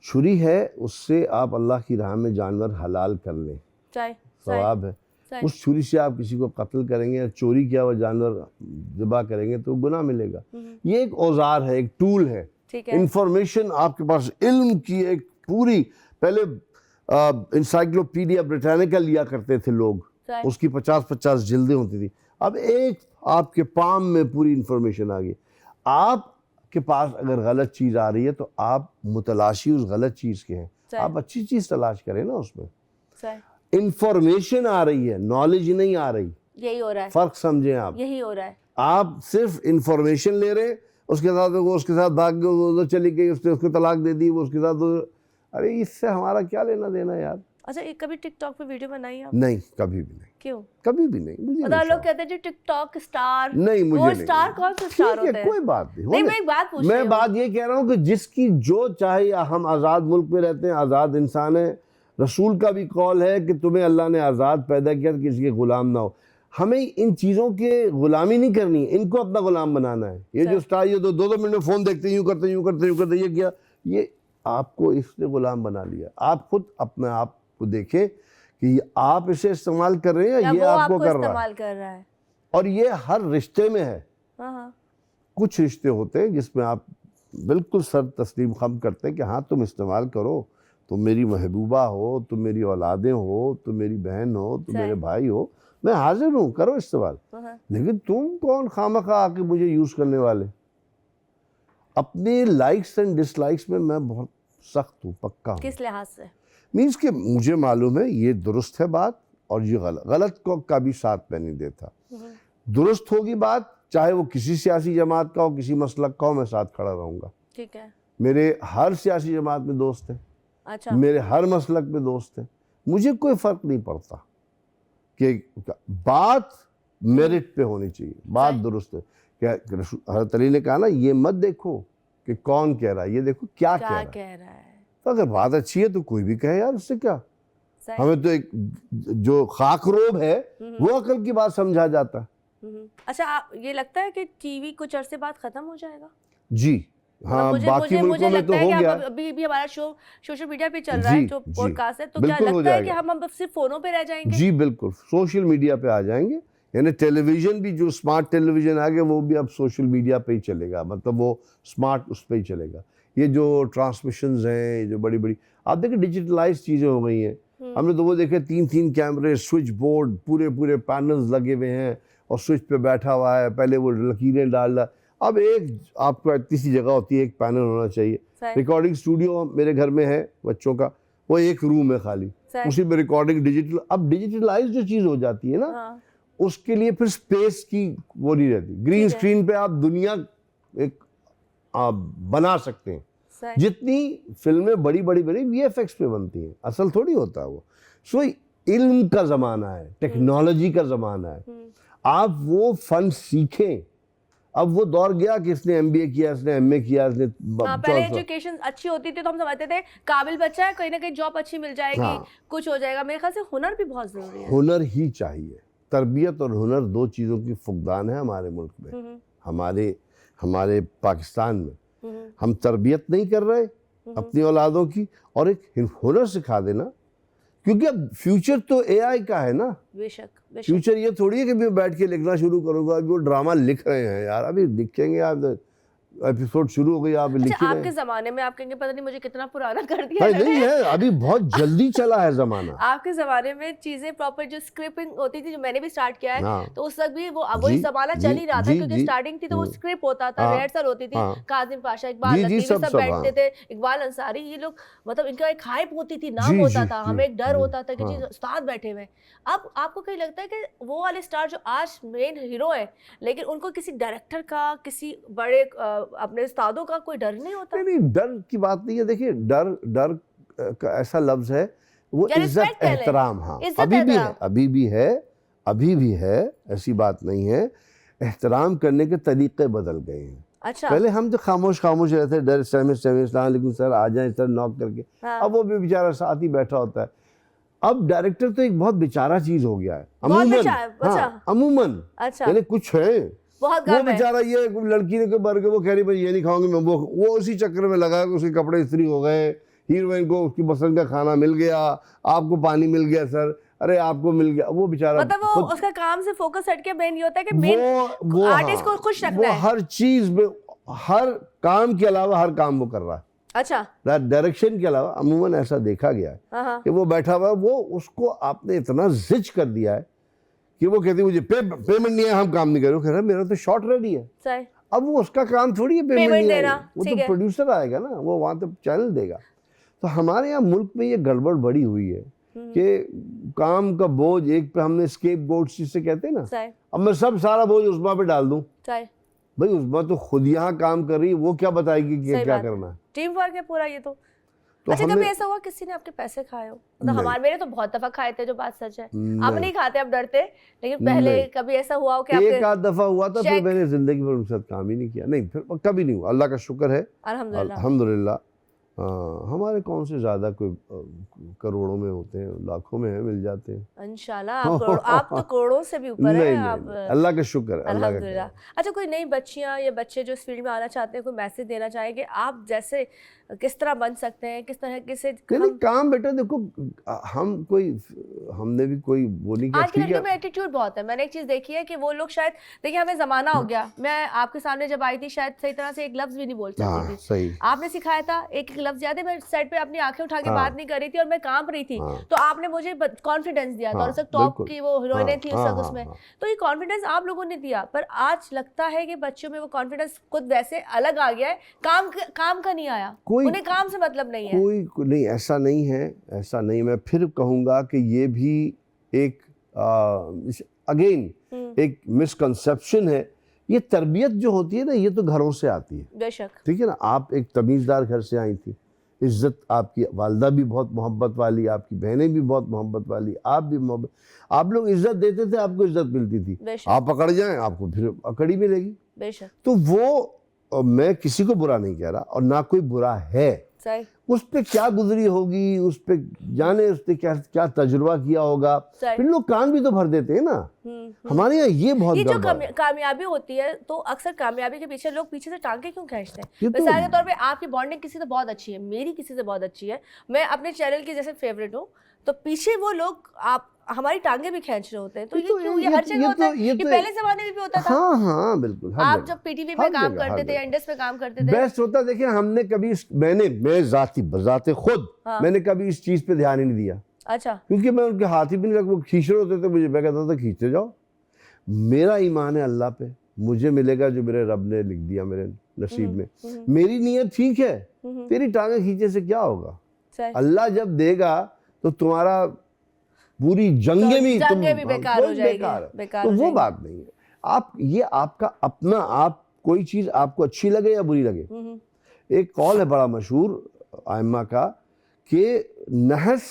छुरी है, उससे आप अल्लाह की राह में जानवर हलाल कर लें, सवाब है। उस छुरी से आप किसी को कत्ल करेंगे या चोरी किया हुआ जानवर ज़िबा करेंगे तो गुनाह मिलेगा। ये एक औजार है, एक टूल है, इंफॉर्मेशन आपके पास, इल्म की एक पूरी, पहले इंसाइक्लोपीडिया ब्रिटानिका लिया करते थे लोग, उसकी 50-50 जिल्दें होती थी, अब एक आपके पाम में पूरी इंफॉर्मेशन आ गई। आपके पास अगर गलत चीज़ आ रही है तो आप मुतलाशी उस गलत चीज़ के हैं, आप अच्छी चीज़ तलाश करें ना उसमें। इंफॉर्मेशन आ रही है, नॉलेज नहीं आ रही, यही हो रहा है, फर्क समझें आप, यही हो रहा है। आप सिर्फ इंफॉर्मेशन ले रहे हैं, उसके साथ भाग गए, वो चली गई, उसको तलाक दे दी, वो उसके साथ, अरे इससे हमारा क्या लेना देना यार। अच्छा, एक कभी टिकटॉक पे वीडियो बनाई आप? नहीं, कभी भी नहीं। क्यों? कभी भी नहीं। मुझे नहीं, लोग कहते हैं जो टिकटॉक स्टार, नहीं, मुझे वो नहीं। स्टार कौन सा स्टार होता है? कोई बात नहीं, मैं एक बात पूछ रही हूं। मैं बात ये कह रहा हूँ कि जिसकी जो चाहे, हम आज़ाद मुल्क में रहते हैं, आज़ाद इंसान है, रसूल का भी कौल है कि तुम्हें अल्लाह ने आज़ाद पैदा किया, किसी के गुलाम ना हो। हमें इन चीज़ों के गुलामी नहीं करनी है, इनको अपना गुलाम बनाना है। ये जो स्टार, ये 2-2 मिनट में फ़ोन देखते, यूँ करते, ये किया, ये आपको इसने गुलाम बना लिया। आप खुद अपने आप को देखें कि आप इसे इस्तेमाल कर रहे हैं या ये आपको कर रहा है। और ये हर रिश्ते में है। कुछ रिश्ते होते हैं जिसमें आप बिल्कुल सर तस्लीम खम करते हैं कि हाँ तुम इस्तेमाल करो, तुम मेरी महबूबा हो, तुम मेरी औलादें हो, तुम मेरी बहन हो, तुम मेरे भाई हो, मैं हाजिर हूँ, करो इस्तेमाल। लेकिन तुम कौन खामखा आके मुझे यूज़ करने वाले। अपने लाइक्स एंड डिसलाइक्स में मैं बहुत सख्त हूँ, पक्का हूँ। किस लिहाज से? मीन्स कि मुझे मालूम है ये दुरुस्त है बात और ये गलत को का भी साथ मैं नहीं देता। दुरुस्त होगी बात, चाहे वो किसी सियासी जमात का हो, किसी मसलक का हो, मैं साथ खड़ा रहूँगा। ठीक है। मेरे हर सियासी जमात में दोस्त हैं। अच्छा। मेरे हर मसलक में दोस्त हैं, मुझे कोई फ़र्क नहीं पड़ता कि बात मेरिट पे होनी चाहिए, बात दुरुस्त है। क्या हज़रत अली ने कहा ना, ये मत देखो कि कौन कह रहा है, ये देखो क्या कह रहा है। तो अगर बात अच्छी है तो कोई भी कहे यार, उससे क्या। हमें तो एक जो खाकरोब है वो अकल की बात समझा जाता है। अच्छा, ये लगता है कि टीवी कुछ अरसे बाद ख़त्म हो जाएगा? जी, हाँ, मुझे बाकी मुझे मुल्कों मुझे में तो लगता है हो कि गया। अभी भी हमारा शो सोशल मीडिया पे चल रहा है जी, जो जी, पॉडकास्ट है, तो क्या बिल्कुल हो लगता है कि जाएगा। हम अब सिर्फ फोनों पे रह जाएंगे? जी बिल्कुल, सोशल मीडिया पे आ जाएंगे। यानी टेलीविजन भी, जो स्मार्ट टेलीविजन आ गया वो भी अब सोशल मीडिया पे ही चलेगा, मतलब वो स्मार्ट उस पे ही चलेगा। ये जो ट्रांसमिशंस हैं, ये जो बड़ी बड़ी, आप देखिए डिजिटलाइज चीज़ें हो गई हैं। हमने तो वो देखे 3-3 कैमरे, स्विच बोर्ड, पूरे पूरे पैनल्स लगे हुए हैं और स्विच पे बैठा हुआ है, पहले वो लकीरें डाल रहा। अब एक आपको इतनी सी जगह होती है, एक पैनल होना चाहिए। सही, रिकॉर्डिंग स्टूडियो मेरे घर में है बच्चों का, वो एक रूम है खाली, सही। उसी में रिकॉर्डिंग डिजिटल। अब डिजिटलाइज जो चीज़ हो जाती है ना, हाँ, उसके लिए फिर स्पेस की वो नहीं रहती। ग्रीन ठीक है। स्क्रीन पे आप दुनिया एक आप बना सकते हैं। सही, जितनी फिल्में बड़ी बड़ी बड़ी वीएफएक्स पे बनती हैं, असल थोड़ी होता है वो। सो इल्म का ज़माना है, टेक्नोलॉजी का ज़माना है, आप वो फन सीखें। अब वो दौर गया कि इसने एमबीए किया, इसने एमए किया, इसने हाँ, पहले एजुकेशन अच्छी होती थी तो हम समझते थे काबिल बच्चा है, कहीं ना कहीं जॉब अच्छी मिल जाएगी, हाँ। कुछ हो जाएगा। मेरे ख्याल से हुनर भी बहुत जरूरी है। हुनर ही चाहिए। तरबियत और हुनर दो चीज़ों की फुकदान है हमारे मुल्क में, हमारे हमारे पाकिस्तान में। हम तरबियत नहीं कर रहे अपनी औलादों की, और एक हुनर सिखा देना, क्योंकि अब फ्यूचर तो एआई का है ना। बेशक, बेशक। फ्यूचर ये थोड़ी है कि मैं बैठ के लिखना शुरू करूंगा। अभी वो ड्रामा लिख रहे हैं यार, अभी लिखेंगे आप, एपिसोड शुरू हो गई, आप लिख अच्छा, ही रहे आपके हैं। जमाने में आप कहेंगे पता नहीं मुझे कितना पुराना कर दिया भाई नहीं है, अभी बहुत जल्दी चला है जमाना। आपके जमाने में चीजें प्रॉपर जो स्क्रिप्टिंग होती थी, जो मैंने भी स्टार्ट किया है, हाँ। तो उस वक्त भी वो वही जी, जमाना जी, चल ही रहा था, जी, क्योंकि जी। स्टार्टिंग थी तो वो स्क्रिप्ट होता था, हाँ, रिहर्सल होती थी। हाँ। काजिम पाशा, इकबाल जी, जी, लतीफ, ये सब सब, बैठते हाँ। थे, इकबाल अंसारी, ये लोग, मतलब इनका एक हाइप होती थी, नाम जी, होता जी, था, जी, हमें एक डर जी, होता था कि जी हाँ। उस्ताद बैठे हुए हैं। अब आपको कहीं लगता है कि वो वाले स्टार जो आज मेन हीरो है, लेकिन उनको किसी डायरेक्टर का, किसी बड़े अपने उस्तादों का कोई डर नहीं होता? नहीं, डर की बात नहीं है। देखिए, डर डर का ऐसा लफ्ज है, वो या इज्जत respect कह लें। एहतराम। हाँ, इज्जत अभी भी है, एहतराम। अभी भी है, अभी भी है, ऐसी बात नहीं है। एहतराम करने के तरीके बदल गए हैं। अच्छा। पहले हम तो खामोश खामोश रहते, डर सलाम सर आ जाए सर, नॉक करके। हाँ। अब वो भी बेचारा साथ ही बैठा होता है। अब डायरेक्टर तो एक बहुत बेचारा चीज हो गया है, बहुत अमूमन। बेचारा, अच्छा। हाँ, अमूमन, अच्छा, यानी कुछ है बहुत वो गम है। बेचारा, ये लड़की ने बर के वो कह रही भाई ये नहीं खाऊंगी मैं, वो उसी चक्कर में लगा कि उसके कपड़े इस्त्री हो गए, हीरोइन को उसकी पसंद का खाना मिल गया, आपको पानी मिल गया सर, अरे आपको मिल गया। वो बेचारा मतलब वो उसका काम से फोकस हट के मेन ये होता है कि मेन वो आर्टिस्ट हाँ, को खुश रखना वो है। हर चीज में, हर काम के अलावा हर काम वो कर रहा है। अच्छा, डायरेक्शन के अलावा अमूमन ऐसा देखा गया है हाँ, कि वो बैठा हुआ है, वो उसको आपने इतना जिच कर दिया है कि वो कहती है मुझे पेमेंट नहीं है, हम काम नहीं करें। कह रहा है मेरा तो शॉट रेडी है। सही। अब वो उसका काम थोड़ी है पेमेंट पेमेंट नहीं देना, आएगी, वो ठीक तो है। प्रोड्यूसर आएगा ना, वो वहाँ तो चैनल देगा। तो हमारे यहाँ मुल्क में ये गड़बड़ बड़ी हुई है कि काम का बोझ एक पे हमने स्केप गोट जिसे कहते हैं ना, सही, अब मैं सब सारा बोझ उस्मा पे डाल दूं। सही। भाई उस्मा तो खुद यहाँ काम कर रही है, वो क्या बताएगी कि सही क्या बात है। करना है। टीम वर्क है पूरा ये तो। तो अच्छा, हमने कभी ऐसा हुआ किसी ने आपके पैसे खाए हो? मतलब नहीं। हमारे, मेरे तो बहुत दफा खाए थे, जो बात सच है। अब नहीं। नहीं खाते, अब डरते, लेकिन पहले नहीं। कभी ऐसा हुआ हो कि एक आपके? आध दफा हुआ था, फिर चेक। मैंने जिंदगी भर उनके साथ काम ही नहीं किया। नहीं, फिर कभी नहीं हुआ, अल्लाह का शुक्र है, अल्हम्दुलिल्लाह। अल्हम्दुलिल्लाह। हमारे कौन से ज्यादा कोई करोड़ों में होते हैं, लाखों में है, मिल जाते हैं इंशाल्लाह। आप तो करोड़ों से भी ऊपर है। आप अल्लाह का शुक्र है, अल्लाह का अल्हम्दुलिल्लाह। अच्छा, कोई नई बच्चियां या बच्चे जो इस फील्ड में आना चाहते हैं, कोई मैसेज देना चाहेंगे आप जैसे किस तरह बन सकते हैं, किस तरह के से नहीं, काम बेटा देखो, हमने भी कोई वो नहीं किया। आज की लड़कियों में एटीट्यूड बहुत है। मैंने एक चीज देखी है कि वो लोग शायद, देखिए हमें जमाना हो गया, मैं आपके सामने जब आई थी शायद सही तरह से एक लफ्ज भी नहीं बोल सकती थी। सही। आपने सिखाया था एक एक लफ्ज, याद है मैं साइड पे अपनी आंखें उठा के बात नहीं कर रही थी और मैं कांप रही थी, तो आपने मुझे कॉन्फिडेंस दिया था। और सब टॉप की वो हीरोइनें थी उस वक्त उसमें, तो ये कॉन्फिडेंस आप लोगों ने दिया। पर आज लगता है कि बच्चों में वो कॉन्फिडेंस खुद वैसे अलग आ गया है, काम का नहीं आया, उन्हें काम से मतलब नहीं है। कोई नहीं, ऐसा नहीं है, ऐसा नहीं। मैं फिर कहूँगा कि ये भी एक अगेन एक मिसकंसेप्शन है। ये तरबियत जो होती है ना, ये तो घरों से आती है। बेशक, ठीक है ना, आप एक तमीज़दार घर से आई थी, इज्जत, आपकी वालदा भी बहुत मोहब्बत वाली, आपकी बहनें भी बहुत मोहब्बत वाली, आप भी मोहब्बत, आप लोग इज्जत देते थे, आपको इज्जत मिलती थी। आप पकड़ जाएं, आपको फिर अकड़ी मिलेगी। बेशक। तो वो मैं किसी को बुरा नहीं कह रहा और ना कोई बुरा है, सही उस पे क्या गुजरी होगी, उस पे जाने उस पे क्या क्या तजुर्बा किया होगा, सही। फिर लोग कान भी तो भर देते हैं ना। हमारे यहाँ ये बहुत ये जो गड़बड़ है। कामयाबी होती है तो अक्सर कामयाबी के पीछे लोग पीछे से टांगे क्यों खींचते हैं? ये तो मिसाल के तौर पे आपकी बॉन्डिंग किसी से बहुत अच्छी है, मेरी किसी से बहुत अच्छी है, मैं अपने चैनल की जैसे फेवरेट हूँ, तो पीछे वो लोग आप हमारी टांगे भी खींच रहे होते हैं, तो ये क्यों? ये हर जगह होता है, ये पहले जमाने में भी होता था। हाँ हाँ बिल्कुल, हर आप जगह, जब पीटीवी हर पे काम जगह, हर करते थे, जगह। इंडस पे काम करते थे, बेस्ट होता, देखिए हमने कभी मैं जाते खुद हाँ। मैंने कभी इस चीज पे ध्यान ही नहीं दिया। अच्छा। क्योंकि मैं उनके हाथ ही भी नहीं रख, वो खींच रहे होते थे मुझे, मैं कहता था खींचते जाओ, मेरा ईमान है अल्लाह पे, मुझे मिलेगा जो मेरे रब ने लिख दिया मेरे नसीब में। मेरी नीयत ठीक है, तेरी टांगे खींचे से क्या होगा? अल्लाह जब देगा तो तुम्हारा पूरी जंगे भी बेकार हो जाएगी, तो वो बात नहीं है। आप ये आपका अपना, आप कोई चीज आपको अच्छी लगे या बुरी लगे, एक कौल है बड़ा मशहूर आइम्मा का कि नहस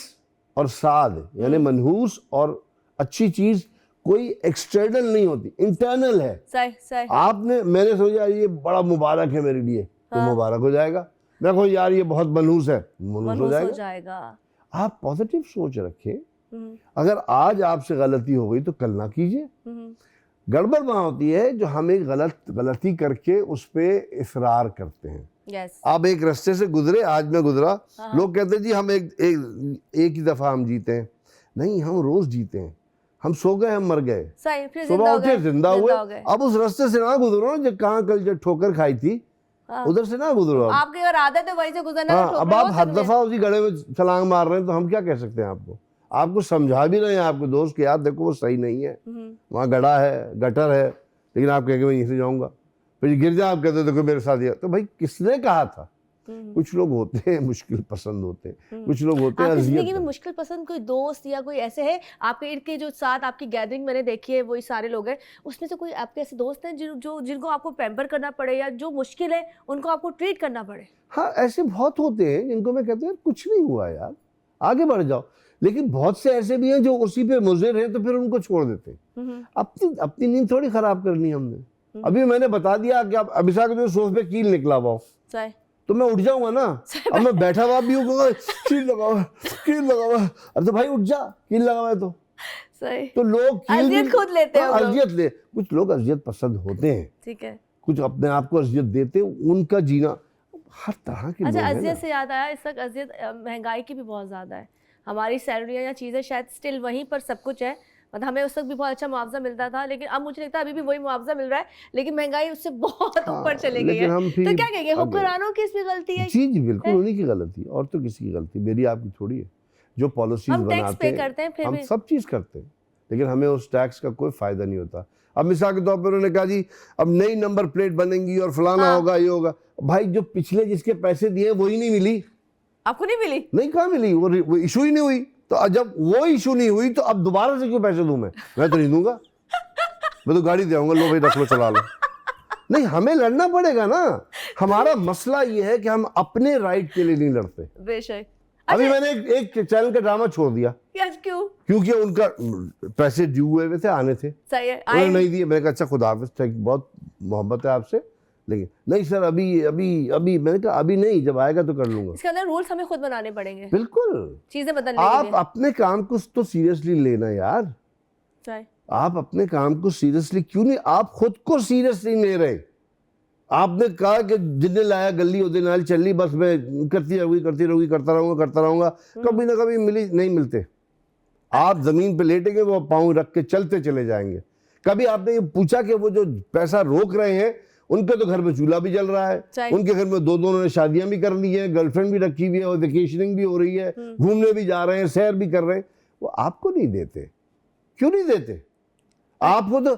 और साद यानी मनहूस और अच्छी चीज कोई एक्सटर्नल नहीं होती, इंटरनल है। सही। आपने मैंने सोचा ये बड़ा मुबारक है मेरे लिए, तो मुबारक हो जाएगा। मैं कहूँ यार ये बहुत मनहूस है, मनहूस हो जाएगा। आप पॉजिटिव सोच रखें। अगर आज आपसे गलती हो गई तो कल ना कीजिए। गड़बड़ वहां होती है जो हम एक गलती करके उस पे इसरार करते हैं। आप एक रास्ते से गुजरे, आज मैं गुजरा, लोग कहते हैं जी हम एक ही दफा हम जीते हैं। नहीं, हम रोज जीते हैं। हम सो गए, हम मर गए, सुबह उठे जिंदा हुए। अब उस रास्ते से ना गुजरो जो कहाँ कल जो ठोकर खाई थी, उधर से ना गुजरो। आपकी अगर आदत है वहीं से गुजरना, अब आप हर दफा उसी गड्ढे में छलांग मार रहे हैं, तो हम क्या कह सकते हैं आपको? आपको समझा भी रहे हैं आपके दोस्त के, यार देखो वो सही नहीं है, वहाँ गड्ढा है, गटर है, लेकिन आप कहेंगे मैं यहीं से जाऊंगा, फिर गिर जाए, आप कहते हो देखो मेरे साथ ये, तो भाई किसने कहा था? कुछ लोग होते हैं मुश्किल पसंद होते हैं, कुछ लोग होते हैं जिंदगी में मुश्किल पसंद। कोई दोस्त या कोई ऐसे है आपके इर्द के जो साथ आपकी गैदरिंग मैंने देखी है, वही सारे लोग हैं, उसमें से कोई आपके ऐसे दोस्त हैं जिनको आपको पैम्पर करना पड़े या जो मुश्किल है उनको आपको ट्रीट करना पड़े? हाँ, ऐसे बहुत होते हैं जिनको मैं कहता हूँ कुछ नहीं हुआ यार, आगे बढ़ जाओ। लेकिन बहुत से ऐसे भी हैं जो उसी पे मुज़िर हैं, तो फिर उनको छोड़ देते हैं। अपनी नींद थोड़ी खराब करनी हमने। अभी मैंने बता दिया कि आप अभिषेक जो सोफे पे कील निकला हुआ तो मैं उठ जाऊंगा ना। अब मैं बैठा हुआ भी हूँ, कील लगा हुआ, अरे तो भाई उठ जा, कील लगा हुआ है तो सही। तो लोग अजियत खुद लेते हैं, अजियत ले, कुछ लोग अजियत पसंद होते हैं, ठीक है, कुछ अपने आप को अजियत देते हैं, उनका जीना हर तरह के। अच्छा, अजियत से याद आया, इस वक्त अजियत महंगाई की भी बहुत ज्यादा है। हमारी सैलरियाँ या चीजें शायद स्टिल वहीं पर सब कुछ है, मतलब हमें उस वक्त भी बहुत अच्छा मुआवजा मिलता था, लेकिन अब मुझे लगता है अभी भी वही मुआवजा मिल रहा है, लेकिन महंगाई उससे बहुत ऊपर चली गई है। तो क्या कहेंगे, हुक्मरानों की इसमें गलती है? जी बिल्कुल, उन्हीं की गलती, और तो किसी की गलती, मेरी आपकी थोड़ी है। जो पॉलिसीज बनाते हैं, हम सब चीज करते हैं, लेकिन हमें उस टैक्स का कोई फायदा नहीं होता। अब मिसाल के तौर पर उन्होंने कहा जी अब नई नंबर प्लेट बनेंगी और फलाना होगा, ये होगा। भाई जो पिछले जिसके पैसे दिए वही नहीं मिली, आपको नहीं मिली? नहीं, कहाँ मिली, वो इशू ही नहीं हुई। तो जब वो इशू नहीं हुई तो अब दोबारा से क्यों पैसे दूं? मैं तो नहीं दूंगा, मैं तो गाड़ी दे आऊंगा, लो भाई रख लो, चला लो। नहीं, हमें लड़ना पड़ेगा ना। हमारा मसला ये है कि हम अपने राइट के लिए नहीं लड़ते। बेशक। अभी मैंने एक चैनल का ड्रामा छोड़ दिया। क्यों? क्योंकि उनका पैसे ड्यू हुए थे, आने थे, सही है, उन्होंने नहीं दिए। मैंने कहा अच्छा खुदा हाफिज़, बहुत मोहब्बत है आपसे, लेकिन नहीं सर अभी मैंने कहा अभी नहीं, जब आएगा तो कर लूंगा। इसके अंदर रूल्स हमें खुद बनाने पड़ेंगे, बिल्कुल, चीजें बदलने के लिए। आप अपने काम को तो सीरियसली लेना यार, आप अपने काम को सीरियसली क्यों नहीं, आप खुद को सीरियसली ले रहे। आपने कहा कि जिन्हें लाया गली उदे नाल चली, बस मैं करती रहूंगी, करता रहूंगा, कभी ना कभी नहीं मिलते। आप जमीन पे लेटेंगे, वो पाँव रख के चलते चले जाएंगे। कभी आपने ये पूछा कि वो जो पैसा रोक रहे हैं उनके तो घर में चूल्हा भी जल रहा है, उनके घर में दो ने शादियां भी कर ली हैं, गर्लफ्रेंड भी रखी हुई है, और वेकेशनिंग भी हो रही है, घूमने भी जा रहे हैं, सैर भी कर रहे हैं, वो आपको नहीं देते। क्यों नहीं देते? आपको तो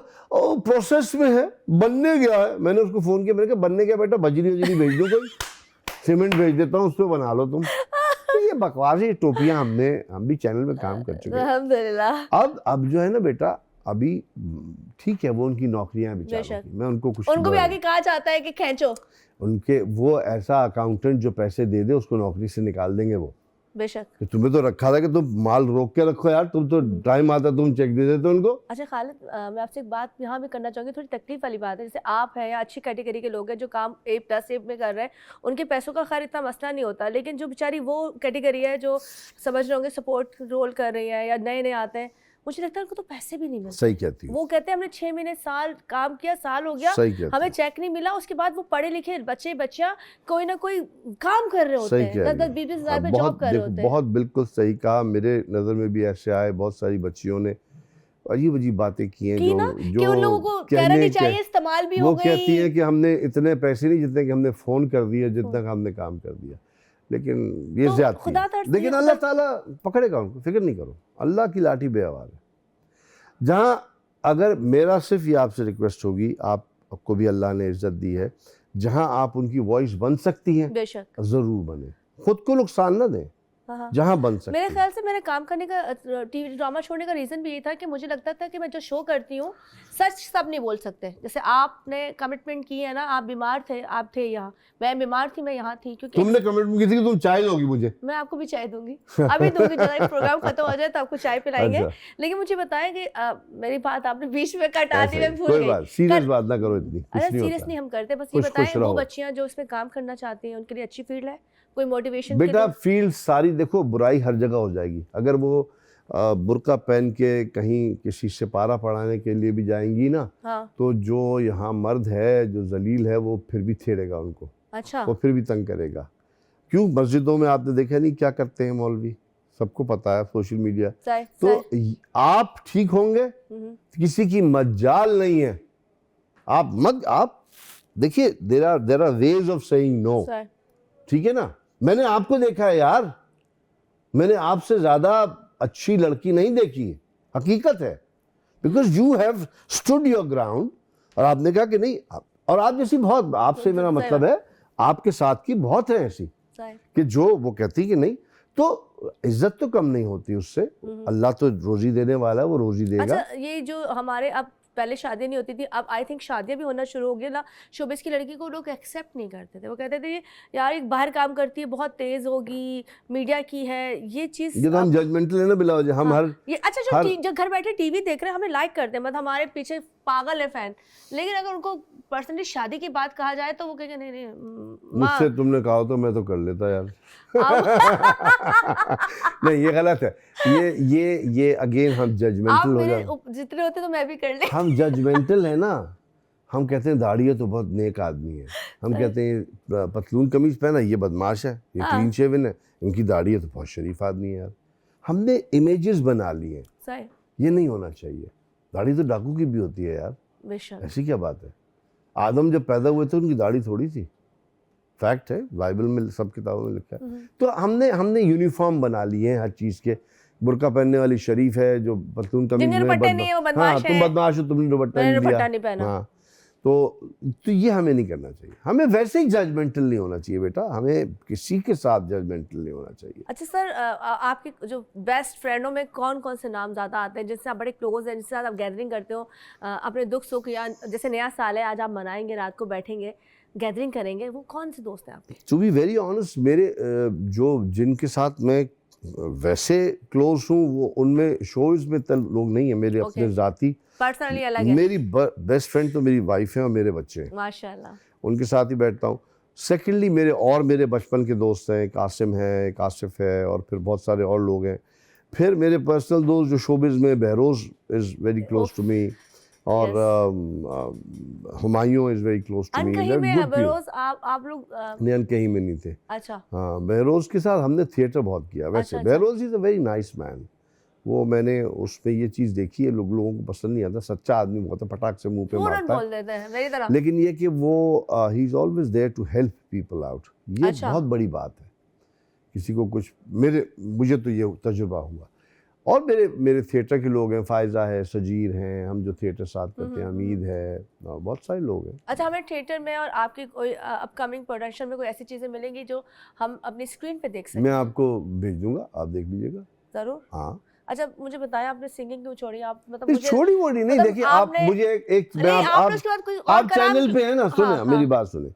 प्रोसेस में है, बनने गया है। मैंने उसको फोन किया, मैंने कहा बनने गया बेटा, बजरी भेज दो, कोई सीमेंट भेज देता हूँ, उस पर बना लो तुम। तो ये बकवास, ये टोपियां हम भी चैनल में काम कर चुके हैं अल्हम्दुलिल्लाह। अब जो है ना बेटा, अभी ठीक है, वो उनकी नौकरियां बेचारों की, मैं उनको भी आगे कहा जाता है कि खींचो, उनके वो ऐसा अकाउंटेंट जो पैसे दे दे उसको नौकरी से निकाल देंगे वो, बेशक। कि तुम्हें तो रखा था कि तुम माल रोक के रखो यार, तुम तो टाइम आता तुम चेक दे देते उनको। अच्छा खालिद, मैं आपसे एक बात यहाँ भी करना चाहूँगी, थोड़ी तकलीफ वाली बात है। जैसे आप हैं या अच्छी कैटेगरी के लोग हैं जो काम A+ में कर रहे हैं, उनके पैसों का खैर इतना मसला नहीं होता, लेकिन जो बेचारी वो कैटेगरी है जो समझ रहे होंगे सपोर्ट रोल कर रही है या नए नए आते हैं, मुझे लगता है उनको तो पैसे भी नहीं मिलते। सही कहती है, वो कहते हैं हमने 6 महीने साल काम किया, साल हो गया, सही कहती हमें है, चेक नहीं मिला। उसके बाद वो पढ़े लिखे बच्चे बच्चियां कोई ना कोई काम कर रहे होते सही हैं, कह रही 10-10 है। 20-20 हज़ार पे बहुत जॉब कर रहे देखो, होते हैं। बहुत बिल्कुल सही कहा। मेरे नज़र में भी ऐसे आए, बहुत सारी बच्चियों ने अजीब अजीब बातें की हैं कि ना कि उन लोगों को कहना नहीं चाहिए, इस्तेमाल भी हो वो गई। कहती हैं कि हमने इतने पैसे नहीं जितने कि हमने फ़ोन कर दिया, जितना का हमने काम कर दिया। लेकिन ये तो ज़्यादती खुदा है। तरस लेकिन ये अल्लाह मतलब ताला पकड़ेगा उनको, फिक्र नहीं करो, अल्लाह की लाठी बेआवार है। जहाँ अगर मेरा सिर्फ ये आपसे रिक्वेस्ट होगी, आपको भी अल्लाह ने इज्जत दी है, जहाँ आप उनकी वॉइस बन सकती हैं बेशक। ज़रूर बने, खुद को नुकसान ना दें, हाँ। जहाँ बन सकती मेरे हैं। ख्याल से मेरे काम करने का टीवी ड्रामा छोड़ने का रीज़न भी ये था कि मुझे लगता था कि मैं जो शो करती हूँ सच सब नहीं बोल सकते। जैसे आपने कमिटमेंट की है ना, आप बीमार थे, आप थे यहाँ, मैं बीमार थी, मैं यहाँ थी, क्योंकि तुमने कमिटमेंट की थी कि तुम चाय दोगी मुझे। मैं आपको भी चाय दूंगी, अभी दूंगी, जरा प्रोग्राम खत्म हो जाए तो आपको चाय पिलाएंगे। अच्छा, लेकिन मुझे बताएं कि मेरी बात आपने बीच में कटा दी, ऐसे मैं ही, भूल कोई गई। बात सीरियस कर- बात ना करो इतनी, कुछ अरे नहीं सीरियस होता। नहीं हम करते, बस ये खुश बताएं खुश वो रहो बच्चियां जो इसमें काम करना चाहती हैं उनके लिए अच्छी फील्ड है, कोई मोटिवेशन बेटा। फील्ड सारी देखो, बुराई हर जगह हो जाएगी। अगर वो बुर्का पहन के कहीं किसी से पारा पढ़ाने के लिए भी जाएंगी ना, हाँ। तो जो यहाँ मर्द है, जो जलील है, वो फिर भी छेड़ेगा उनको, अच्छा। वो फिर भी तंग करेगा। क्यों? मस्जिदों में आपने देखा नहीं क्या करते हैं मौलवी, सबको पता है, सोशल मीडिया। तो आप ठीक होंगे, किसी की मजाल नहीं है। आप देखिए, there are ways of saying no, ठीक है ना। मैंने आपको देखा है यार, मैंने आपसे ज्यादा अच्छी लड़की नहीं देखी है, हकीकत है। Because you have stood your ground, और आपने कहा कि नहीं, और आप जैसी बहुत, आपसे मेरा मतलब है आपके साथ की बहुत है ऐसी कि जो वो कहती कि नहीं, तो इज्जत तो कम नहीं होती उससे। अल्लाह तो रोजी देने वाला है, वो रोजी देगा। अच्छा, ये जो हमारे अब पहले शादी नहीं होती थी, अब आई थिंक शादियां भी होना शुरू हो गई ना, शोबिस की लड़की को लोग एक्सेप्ट नहीं करते थे। वो कहते थे यार एक बाहर काम करती है, बहुत तेज होगी, मीडिया की है, ये चीज़। ये तो हम जजमेंटल है ना बिलाओ जी, हम हर ये अच्छा जो घर बैठे टीवी देख रहे हैं हमें लाइक करते हैं, मतलब हमारे पीछे पागल है फैन, लेकिन अगर उनको पर्सनली शादी की बात कहा जाए तो वो कहेंगे नहीं नहीं मुझसे तुमने कहा तो मैं तो कर लेता यार। नहीं, ये गलत है। ये अगेन हम जजमेंटल हो जाते, जितने होते तो मैं भी कर ले। हम जजमेंटल है ना। हम कहते हैं दाढ़ी है तो बहुत नेक आदमी है, हम कहते हैं पतलून कमीज पहना ये बदमाश है, ये क्लीन शेवन है, इनकी दाढ़ी है तो बहुत शरीफ आदमी है यार। हमने इमेजेस बना लिए, ये नहीं होना चाहिए। दाढ़ी तो डाकू की भी होती है यार, ऐसी क्या बात है। आदम जब पैदा हुए थे उनकी दाढ़ी थोड़ी थी, फैक्ट है, बाइबल में सब किताबों में लिखा है। तो हमने यूनिफॉर्म बना लिए हैं हर चीज़ के। बुर्का पहनने वाली शरीफ है, जो पतलून कमीज में हाँ तुम बदमाश हो, तुमने दुपट्टा नहीं दिया। हाँ, तो ये हमें नहीं करना चाहिए। हमें वैसे ही जजमेंटल नहीं होना चाहिए बेटा, हमें किसी के साथ जजमेंटल नहीं होना चाहिए। अच्छा सर, आपके जो बेस्ट फ्रेंडों में कौन कौन से नाम ज़्यादा आते हैं, जिससे आप बड़े क्लोज हैं, जिसके साथ आप गैदरिंग करते हो अपने दुख सुख, या जैसे नया साल है आज आप मनाएंगे, रात को बैठेंगे गैदरिंग करेंगे, वो कौन से दोस्त हैं आपके? टू बी वेरी ऑनेस्ट, मेरे जो जिनके साथ मैं वैसे क्लोज हूँ, वो उनमें शोज में तल लोग नहीं है मेरे, अपने ज़ाती पर्सनली अलग है। मेरी बेस्ट फ्रेंड तो मेरी वाइफ है और मेरे बच्चे हैं, माशाल्लाह, उनके साथ ही बैठता हूँ। सेकेंडली मेरे बचपन के दोस्त हैं, कासिम है, कासिफ है, और फिर बहुत सारे और लोग हैं। फिर मेरे पर्सनल दोस्त जो शोबिज़ में, Behroze is very close to me, और Humayun is very close to me. Behroze आप लोग नहीं, कहीं में नहीं थे। अच्छा। हाँ, बहरोज़ के साथ हमने थिएटर बहुत किया। वैसे Behroze is a very nice man, वो मैंने उसमें ये चीज़ देखी है, लोगों को पसंद नहीं आता, सच्चा आदमी बहुत है, फटाक से मुंह पे मारता है, लेकिन ये कि वो he is always there to help people out. ये बहुत बड़ी बात है। किसी को कुछ, मुझे तो ये तजुर्बा हुआ। और मेरे थिएटर के लोग हैं, फ़ायज़ा है, सजीर हैं, हम जो थिएटर साथ करते हैं, हमीद है, बहुत सारे लोग हैं। अच्छा, हमें थिएटर में और आपकी कोई अपकमिंग प्रोडक्शन में कोई ऐसी चीज़ें मिलेंगी जो हम अपनी स्क्रीन पे देख सकें? मैं आपको भेज दूंगा, आप देख लीजिएगा। ज़रूर। हाँ। अच्छा, मुझे बताया आपने सिंगिंग क्यों छोड़ी? आप मतलब मुझे छोड़ी वोड़ी नहीं, देखिए आप मुझे आप चैनल पे है ना, सुने मेरी बात सुने।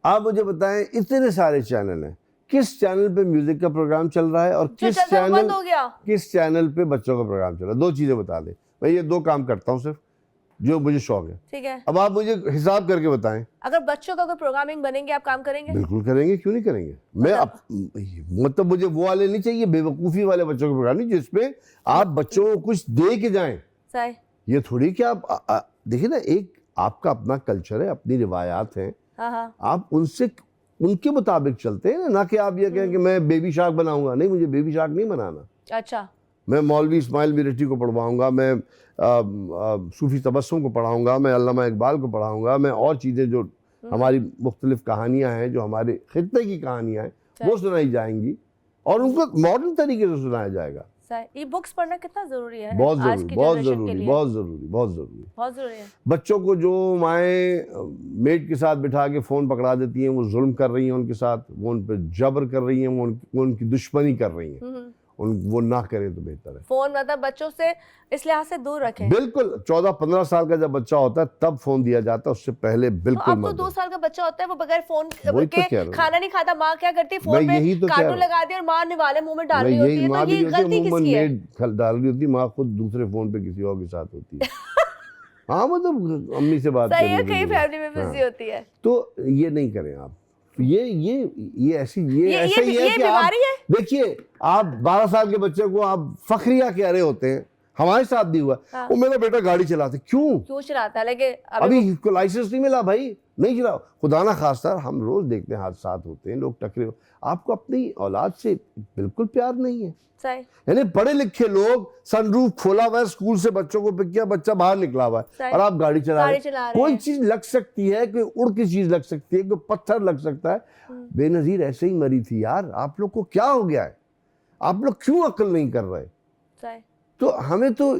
आप मुझे बताएं, इतने सारे चैनल हैं, किस चैनल पे म्यूजिक का प्रोग्राम चल रहा है और जो चलता है वो बंद हो गया। किस चैनल पे बच्चों का प्रोग्राम चल रहा है। 2 चीजें बता दे। मैं ये 2 काम करता हूँ सिर्फ, जो मुझे शौक है। ठीक है, अब आप मुझे हिसाब करके बताएं। अगर बच्चों का कोई प्रोग्रामिंग बनेंगे आप काम करेंगे? बिल्कुल करेंगे, क्यों नहीं करेंगे। मैं मतलब मुझे वो वाले नहीं चाहिए, बेवकूफ़ी वाले बच्चों के प्रोग्राम नहीं, जिसमें आप बच्चों को कुछ दे के जाएं। सही। ये थोड़ी कि आप देखिए ना, एक आपका अपना कल्चर है, अपनी रिवायात हैं, हाँ। आप उनसे उनके मुताबिक चलते हैं ना कि आप ये कहें कि मैं बेबी शार्क बनाऊंगा। नहीं, मुझे बेबी शार्क नहीं बनाना। अच्छा। मैं मौलवी इस्माइल मिर्ची को पढ़वाऊंगा, मैं सूफी तबस्सुम को पढ़ाऊंगा, मैं अल्लामा इकबाल को पढ़ाऊंगा, मैं और चीज़ें जो हमारी मुख्तलिफ कहानियाँ हैं, जो हमारे खित्ते की कहानियाँ हैं, वो सुनाई जाएंगी और उनको मॉडर्न तरीके से सुनाया जाएगा। ई बुक्स पढ़ना कितना जरूरी है? बहुत आज जरूरी, की बहुत जनरेशन के जरूरी, लिए। बहुत जरूरी, बहुत जरूरी, बहुत जरूरी है। बच्चों को जो माएँ मेड के साथ बिठा के फ़ोन पकड़ा देती हैं, वो जुल्म कर रही हैं उनके साथ, वो उन पर जबर कर रही हैं, वो उनकी दुश्मनी कर रही हैं, वो ना करें तो बेहतर है। फोन मतलब बच्चों से इस लिहाज से दूर रखें। बिल्कुल, 14-15 साल का जब बच्चा होता है तब फोन दिया जाता है, उससे पहले बिल्कुल अब तो 2 साल का बच्चा होता है, वो बगैर फोन वही तो कह के रहा हूं। खाना नहीं खाता। माँ क्या करती है, मैं फोन पे यही तो कह कार्टून रहा हूं। लगा दिया और मारने वाले मुंह में डाल मैं रही होती यही है। माँ तो भी ये होती है, गलती मुंह में किसकी है? नेट डाल रही होती है, माँ खुद दूसरे फोन पे किसी और के साथ होती है। हाँ, मतलब अम्मी से बात सही है, करने के कई लिए। फैमिली में बिजी होती है। तो ये नहीं करें आप। ये ऐसी ऐसा ही है ये कि आप बीमारी है। देखिए, आप 12 साल के बच्चे को आप फखरिया कह रहे होते हैं, हमारे साथ भी हुआ। हाँ। वो मेरा बेटा गाड़ी चलाते, क्यों चलाता है? लेकिन अभी इसको लाइसेंस नहीं मिला भाई, नहीं चलाओ। खुदा ना खास्ता, हम रोज देखते हैं हादसात होते हैं, लोग टकरे। आपको अपनी औलाद से बिल्कुल प्यार नहीं है। सही। यानी पढ़े लिखे लोग, सनरूफ खोला हुआ है, स्कूल से बच्चों को पिक किया, बच्चा बाहर निकला हुआ है और आप गाड़ी चला रहे हैं। कोई चीज लग सकती है, कोई उड़ की चीज लग सकती है, कोई पत्थर लग सकता है। बेनजीर ऐसे ही मरी थी यार। आप लोग को क्या हो गया है? आप लोग क्यों अक्ल नहीं कर रहे? सही। तो हमें तो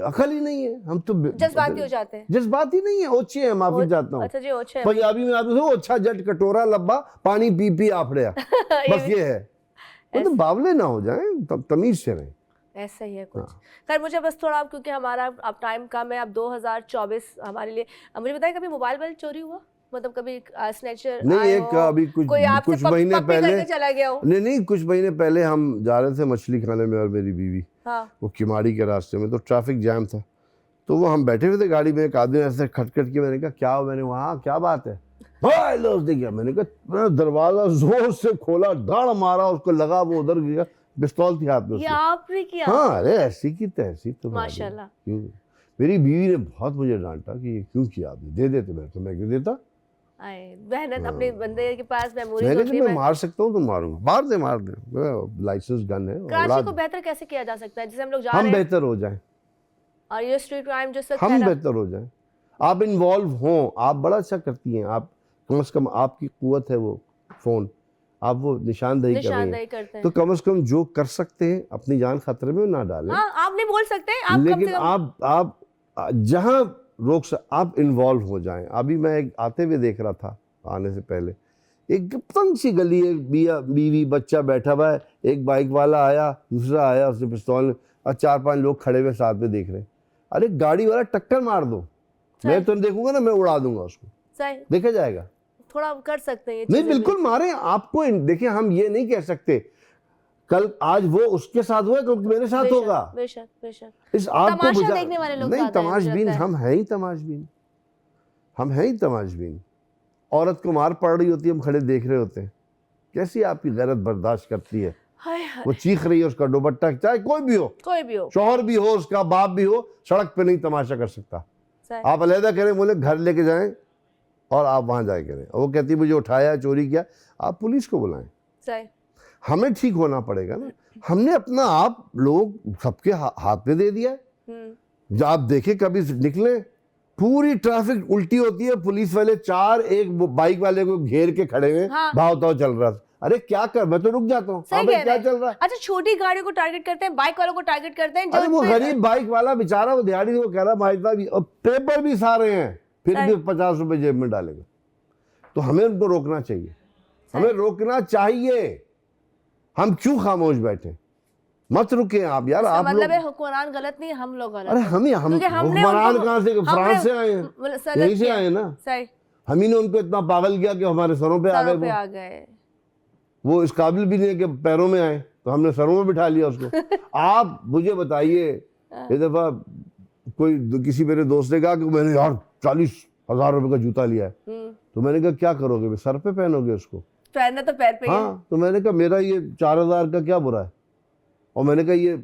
अकल ही नहीं है, हम तो जज्बाती हो जाते हैं। जज्बाती नहीं है, ओछे हैं, माफी चाहता हूँ। अच्छा जी, ओछे। पंजाबी में आते हो, अच्छा जट कटोरा लब्बा पानी पी पी आपड़िया। बस ये है, मतलब बावले ना हो जाएं, तमीज से रहें। ऐसा ही है कुछ। खैर, मुझे बस थोड़ा, क्योंकि हमारा अब टाइम कम है, अब 2024 हमारे लिए। मुझे बताइए, कभी मोबाइल चोरी हुआ? मतलब कभी स्नैचर नहीं, एक अभी कुछ महीने पहले चला गया हो? नहीं, कुछ महीने पहले हम जा रहे थे मछली खाने में और मेरी बीवी। हाँ। वो किमाड़ी के रास्ते में, तो ट्रैफिक जैम था, तो वो हम बैठे हुए थे गाड़ी में, एक आदमी ऐसे खटखट के, मैंने कहा क्या हो? मैंने वहाँ क्या बात है? देखिए, मैंने कहा, दरवाजा जोर से खोला, दाड़ मारा, उसको लगा, वो उधर गया, पिस्तौल थी हाथ में। ये आपने किया? हाँ, अरे ऐसी की तैसी तो माशाल्लाह। क्यों? मेरी बीवी ने बहुत मुझे डांटा कि ये क्यों किया आपने, दे देते। मैं क्यों देता? मेहनत अपने बंदे के पास मेमोरीज होती है। मैं मार सकता हूँ तो मारूंगा, मार दे, लाइसेंस गन है। कराची को बेहतर कैसे किया जा सकता है? जैसे हम लोग जा रहे हैं, हम बेहतर हो जाएं, और ये स्ट्रीट क्राइम जो सब हम बेहतर हो जाएं, आप इन्वॉल्व हों। आप बड़ा अच्छा करती हैं, आप कम से कम, आपकी कुव्वत है वो फ़ोन, आप वो निशानदही कर रहे हैं, तो कम से कम जो कर सकते हैं अपनी जान खतरे में ना डालें। हाँ, आप नहीं बोल सकते, आप लेकिन आप जहाँ आप इन्वॉल्व हो जाएं। अभी मैं एक आते हुए देख रहा था, आने से पहले, एक तंग सी गली, एक बीवी बच्चा बैठा हुआ है, एक बाइक वाला आया, दूसरा आया, उसने पिस्तौल, और 4-5 लोग खड़े हुए साथ में देख रहे हैं। अरे गाड़ी वाला टक्कर मार दो, मैं तो देखूंगा ना, मैं उड़ा दूंगा उसको, देखा जाएगा। थोड़ा कर सकते हैं, नहीं बिल्कुल मारे आपको। देखिए, हम ये नहीं कह सकते कल आज वो उसके साथ हुआ, कल मेरे साथ होगा। बेशक। इस आग को बुझा, देखने वाले लोग नहीं, तमाशबीन हम हैं ही, तमाशबीन। औरत को मार पड़ रही होती है, हम खड़े देख रहे होते हैं। कैसी आपकी गैरत बर्दाश्त करती है? वो चीख रही है, उसका दुपट्टा, चाहे कोई भी हो, शौहर भी हो, उसका बाप भी हो, सड़क पे नहीं तमाशा कर सकता। आप अलहदा करें, बोले घर लेके जाएं और आप वहां जाए करें। वो कहती मुझे उठाया, चोरी किया, आप पुलिस को बुलाएं। हमें ठीक होना पड़ेगा ना। हमने अपना आप लोग सबके हाथ में दे दिया है। जब आप देखें, कभी निकले, पूरी ट्रैफिक उल्टी होती है, पुलिस वाले 4 एक बाइक वाले को घेर के खड़े हुए, भाव ताव चल रहा है। अरे क्या कर, मैं तो रुक जाता हूँ, क्या चल रहा है? अच्छा, छोटी गाड़ियों को टारगेट करते हैं, बाइक वालों को टारगेट करते हैं। अरे वो गरीब बाइक वाला बेचारा, वो दिहाड़ी, वो कह रहा भाई साहब, पेपर भी सारे हैं, फिर भी 50 रुपए जेब में डालेगा। तो हमें उनको रोकना चाहिए, हमें रोकना चाहिए। हम क्यों खामोश बैठे? मत रुके आप यार। आप मतलब है हुक्मरान गलत नहीं, हम लोग गलत। अरे हम हुक्मरान कहाँ से? फ्रांस से आए हैं, यहीं से आए ना। हम ही ने उनको इतना पागल किया कि हमारे सरों पे आ गए। वो इस काबिल भी नहीं है कि पैरों में आए, तो हमने सरों में बिठा लिया उसको। आप मुझे बताइए, एक दफा कोई किसी मेरे दोस्त ने कहा कि मैंने यार 40,000 रुपए का जूता लिया है, तो मैंने कहा क्या करोगे, सर पे पहनोगे उसको? पहनना तो पैर पे ही है। हाँ, तो मैंने कहा मेरा ये 4,000 का क्या बुरा है, और मैंने कहा ये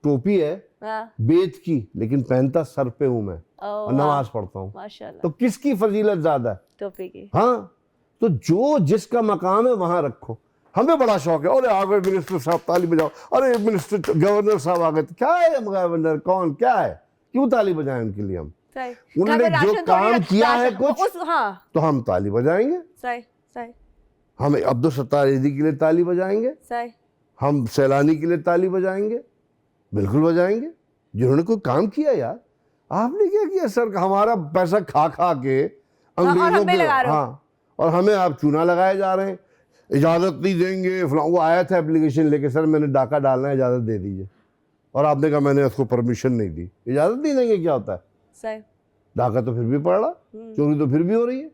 टोपी है बेत की, लेकिन पहनता सर पे हूं मैं और नमाज पढ़ता हूँ, माशाल्लाह। तो किसकी फजीलत ज्यादा है? टोपी की। हाँ, तो जो जिसका मकाम है वहां रखो। हमें बड़ा शौक है, अरे आ गए मिनिस्टर साहब ताली बजाओ, अरे मिनिस्टर गवर्नर साहब आ गए, तो क्या है गवर्नर कौन क्या है, क्यों ताली बजाएं उनके लिए हम? उन्होंने जो काम किया है कुछ, तो हम ताली बजाएंगे। सही सही। हम अब्दुल सत्तार ईदी के लिए ताली बजाएंगे, सही। हम सैलानी के लिए ताली बजाएंगे, बिल्कुल बजाएंगे, जिन्होंने कोई काम किया। यार आपने क्या किया सर, हमारा पैसा खा खा के अंग्रेजों के, हाँ, और हमें आप चूना लगाए जा रहे हैं, इजाजत नहीं देंगे। वो आया था एप्लीकेशन लेके, सर मैंने डाका डालना है, इजाजत दे दीजिए, और आपने कहा मैंने उसको परमिशन नहीं दी। इजाजत नहीं देंगे क्या होता है? सही। डाका तो फिर भी पड़ रहा, चोरी तो फिर भी हो रही है।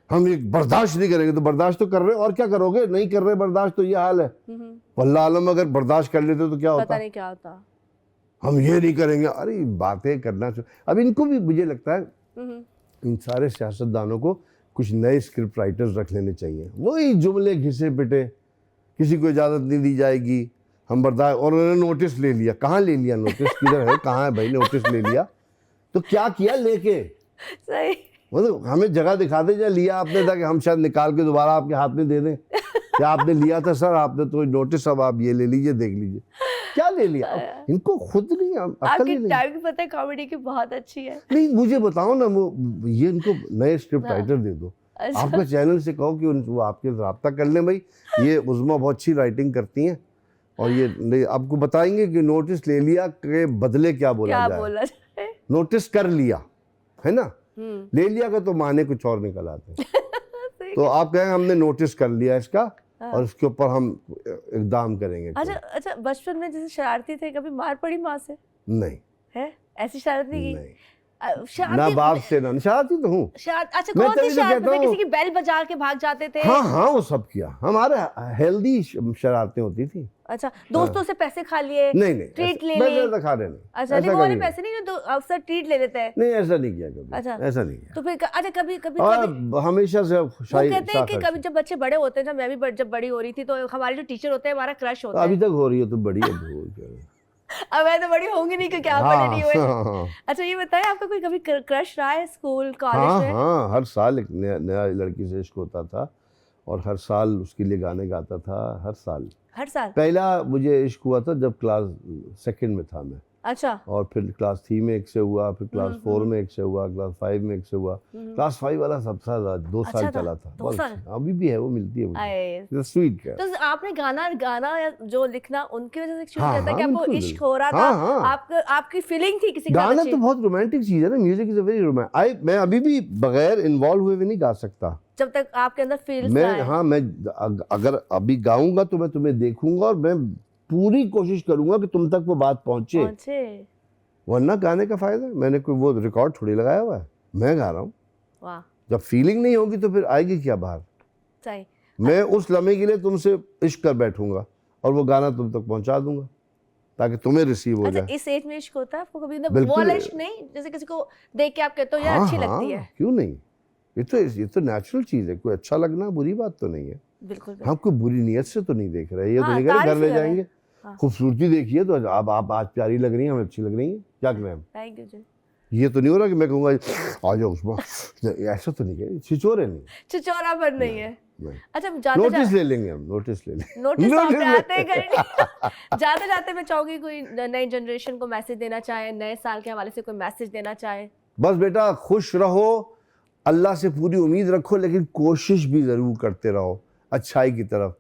हम ये बर्दाश्त नहीं करेंगे, तो बर्दाश्त तो कर रहे, और क्या करोगे, नहीं कर रहे बर्दाश्त, तो ये हाल है। वल्लाह आलम अगर बर्दाश्त कर लेते तो क्या होता, पता नहीं क्या होता। हम ये नहीं करेंगे, अरे बातें करना चाहिए। अब इनको भी मुझे लगता है इन सारे सियासतदानों को कुछ नए स्क्रिप्ट राइटर्स रख लेने चाहिए। वही जुमले घिसे पिटे, किसी को इजाजत नहीं दी जाएगी, हम बर्दाश्त, और उन्होंने नोटिस ले लिया। कहाँ ले लिया नोटिस, किधर है, कहाँ है भाई नोटिस ले लिया, तो क्या किया लेके? सही, मतलब हमें जगह दिखा दे जहाँ लिया आपने था, कि हम शायद निकाल के दोबारा आपके हाथ में दे दें, क्या आपने लिया था सर, आपने तो नोटिस, अब आप ये ले लीजिए, देख लीजिए। क्या ले लिया? इनको खुद नहीं, अकल ही नहीं। टाइमिंग पता है कॉमेडी की बहुत अच्छी है। नहीं मुझे बताओ ना, वो ये इनको नए स्क्रिप्ट राइटर दे दो। आपका चैनल से कहो कि वो आपके राब्ता कर लें, भाई ये उज़मा बहुत अच्छी राइटिंग करती हैं, और ये आपको बताएंगे कि नोटिस ले लिया के बदले क्या बोला जाए। नोटिस कर लिया है ना, ले लिया का तो माने कुछ और निकल आते हैं। तो आप कहें हमने नोटिस कर लिया इसका, और इसके ऊपर हम इक़दाम करेंगे। अच्छा, बचपन में जैसे शरारती थे, कभी मार पड़ी माँ से? नहीं है, ऐसी शरारत नहीं की? ना बाप से ना, शरारती तो हूँ। अच्छा, कौन सी शरारत? किसी की बेल बजा के भाग जाते थे? हाँ हाँ, वो सब किया। हमारे हेल्दी शरारतें होती थी। अच्छा, दोस्तों से पैसे खा लिए? नहीं, ट्रीट ले लिए? खा रहे नहीं। अच्छा, नहीं वो वाले पैसे नहीं जो अक्सर ट्रीट ले लेते हैं? नहीं, ऐसा नहीं किया कभी। अच्छा, ऐसा नहीं किया। तो फिर अच्छा, कभी हमेशा से कहते हैं कि कभी जब बच्चे बड़े होते हैं, मैं भी जब बड़ी हो रही थी, तो हमारे जो टीचर होते हैं हमारा क्रश होता है। अभी तक हो रही है तो बड़ी है। अब मैं तो बड़ी होंगी नहीं, क्योंकि आप बड़े नहीं हुए। अच्छा, ये बताएं, आपका कोई कभी क्रश रहा है स्कूल कॉलेज में? हाँ, हर साल एक नया लड़की से इश्क होता था, और हर साल उसके लिए गाने गाता था। हर साल पहला मुझे इश्क हुआ था जब क्लास 2 में था मैं। अच्छा। और फिर क्लास 3 में एक से हुआ, फिर क्लास 4 में एक से हुआ, क्लास 5 में एक से हुआ। क्लास 5 वाला सबसे ज्यादा 2 साल चला था। 2 साल अभी भी है, वो मिलती है मुझे, स्वीट है। तो आपने गाना या जो लिखना उनकी वजह से शुरू किया था कि आपको इश्क हो रहा था? आपकी फीलिंग थी किसी गाना? तो बहुत रोमांटिक चीज है ना, music is a very romantic. मैं अभी भी बगैर इन्वॉल्व हुए भी नहीं गा सकता, जब तक आपके अंदर फील। मैं अगर अभी गाऊंगा तो मैं तुम्हें देखूंगा, और मैं पूरी कोशिश करूंगा कि तुम तक वो बात पहुंचे। वरना गाने का फायदा, मैंने कोई वो रिकॉर्ड थोड़ी लगाया हुआ है, मैं गा रहा हूँ। वाह। जब फीलिंग नहीं होगी तो फिर आएगी क्या बाहर? सही। मैं उस लम्हे के लिए तुमसे इश्क कर बैठूंगा, और वो गाना तुम तक पहुंचा दूंगा ताकि तुम्हें रिसीव हो जाए। इस एज में इश्क होता है आपको कभी? वो वाला इश्क नहीं जैसे किसी को देख के आप कहते हो यार अच्छी लगती है। क्यों नहीं, ये तो नेचुरल चीज है। कोई अच्छा लगना बुरी बात तो नहीं है। बिल्कुल। हम कोई बुरी नियत से तो नहीं देख रहे, ये तो नहीं कह रहे घर ले जाएंगे। खूबसूरती देखिए तो अब आप आज प्यारी लग रही हैं, हमें अच्छी लग रही है, क्या करें हम? थैंक यू जी। ये तो नहीं हो रहा कि मैं कहूँगा आ जाओ उसमें, ऐसा तो नहीं है, छिचोरे नहीं, छिचोरापन नहीं है। अच्छा, नोटिस ले लेंगे हम, नोटिस ले लेंगे। जाते जाते मैं चाहूंगी कोई नई जनरेशन को मैसेज देना चाहे, नए साल के हवाले से कोई मैसेज देना चाहे। बस बेटा खुश रहो, अल्लाह से पूरी उम्मीद रखो, लेकिन कोशिश भी ज़रूर करते रहो अच्छाई की तरफ।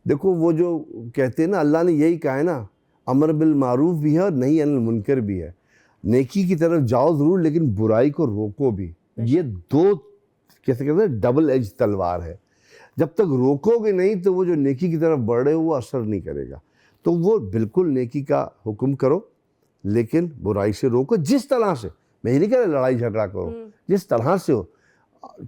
देखो वो जो कहते हैं ना, अल्लाह ने यही कहा है ना, अमर बिल मारूफ भी है और नही अनिल मुनकर भी है। नेकी की तरफ जाओ ज़रूर, लेकिन बुराई को रोको भी। ये दो कैसे कहते हैं, डबल एज तलवार है। जब तक रोकोगे नहीं तो वो जो नेकी की तरफ बढ़ रहे हो वो असर नहीं करेगा। तो वो बिल्कुल नेकी का हुक्म करो, लेकिन बुराई से रोको। जिस तरह से, मैं ये नहीं कह रहा लड़ाई झगड़ा करो, जिस तरह से हो,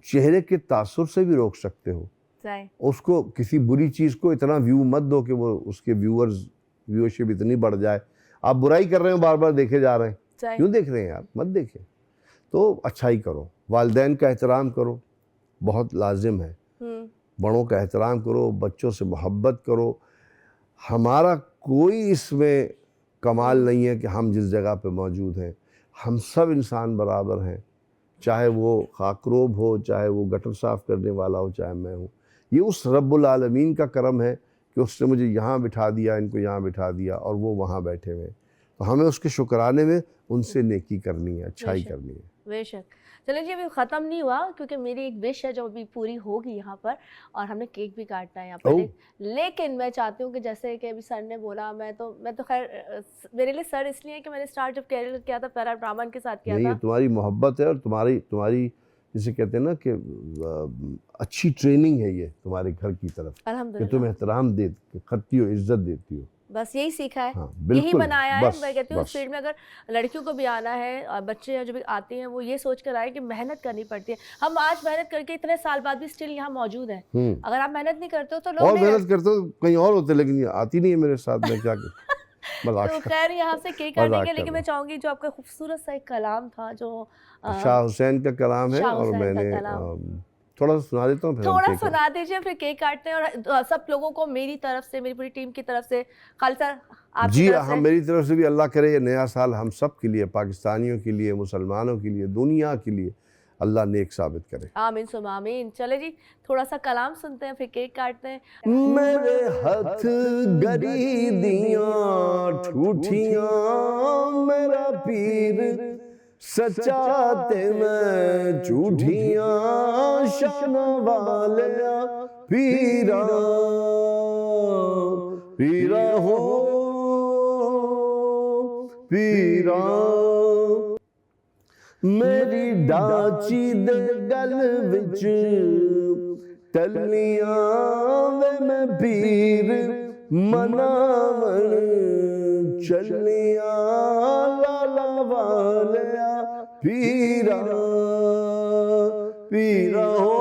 चेहरे के तासुर से भी रोक सकते हो, सही। उसको किसी बुरी चीज़ को इतना व्यू मत दो कि वो उसके व्यूअरशिप इतनी बढ़ जाए। आप बुराई कर रहे हो, बार बार देखे जा रहे हैं, सही। क्यों देख रहे हैं यार, मत देखें। तो अच्छाई करो, वालिदैन का एहतराम करो, बहुत लाजिम है। बड़ों का एहतराम करो, बच्चों से मोहब्बत करो। हमारा कोई इसमें कमाल नहीं है कि हम जिस जगह पे मौजूद हैं, हम सब इंसान बराबर हैं, चाहे वो खाकरोब हो, चाहे वो गटर साफ़ करने वाला हो, चाहे मैं हूँ। ये उस रब्बुल आलमीन का करम है कि उसने मुझे यहाँ बिठा दिया, इनको यहाँ बिठा दिया और वो वहाँ बैठे हुए हैं। तो हमें उसके शुक्राने में उनसे नेकी करनी है, अच्छाई करनी है। बेशक। चलिए जी, अभी ख़त्म नहीं हुआ क्योंकि मेरी एक विश है जो अभी पूरी होगी यहाँ पर, और हमने केक भी काटना है यहाँ पर। लेकिन मैं चाहती हूँ कि जैसे कि अभी सर ने बोला, मैं तो खैर मेरे लिए सर इसलिए कि मैंने स्टार्ट जब कैरियर किया था पैरा ब्राह्मण के साथ किया था। ये तुम्हारी मोहब्बत है और तुम्हारी जिसे कहते हैं ना कि अच्छी ट्रेनिंग है ये तुम्हारे घर की तरफ, कि तुम एहतराम करती हो, इज्जत देती हो। बस यही सीखा है। हाँ, यही बनाया है। मैं कहती हूँ इस फील्ड में अगर लड़कियों को भी आना है और बच्चे जो भी आते हैं वो ये सोच कर आए कि मेहनत करनी पड़ती है। हम आज मेहनत करके इतने साल बाद भी स्टिल यहाँ मौजूद हैं। अगर आप मेहनत नहीं करते हो तो लोग और मेहनत करते हो कहीं और होते, लेकिन ये आती नहीं है मेरे साथ में, क्या तो खैर यहाँ से केक काटेंगे, लेकिन मैं चाहूंगी जो आपका खूबसूरत सा एक कलाम था जो शाह हुसैन का कलाम है, और मैंने थोड़ा सा सुना देता हूँ, थोड़ा सुना दीजिए, फिर केक काटते हैं। और सब लोगों को मेरी तरफ से, मेरी पूरी टीम की तरफ से, खालिद सर आपकी जी तरफ से, हम मेरी तरफ से भी अल्लाह करे ये नया साल हम सब के लिए, पाकिस्तानियों के लिए, मुसलमानों के लिए, दुनिया के लिए अल्लाह नेक साबित करे। आमीन सुम आमीन। चले जी, थोड़ा सा कलाम सुनते हैं, फिर केक काटते हैं। मेरे हथ गरी दियां ठूठियां, मेरा पीर सच्चा ते मैं झूठियां, शान वालिया पीरा पीरा हो पीरा। मेरी डाची दे गल विच टलियां वे मैं पीर मनावन चलियां, लाला वालिया पीरा पीरा हो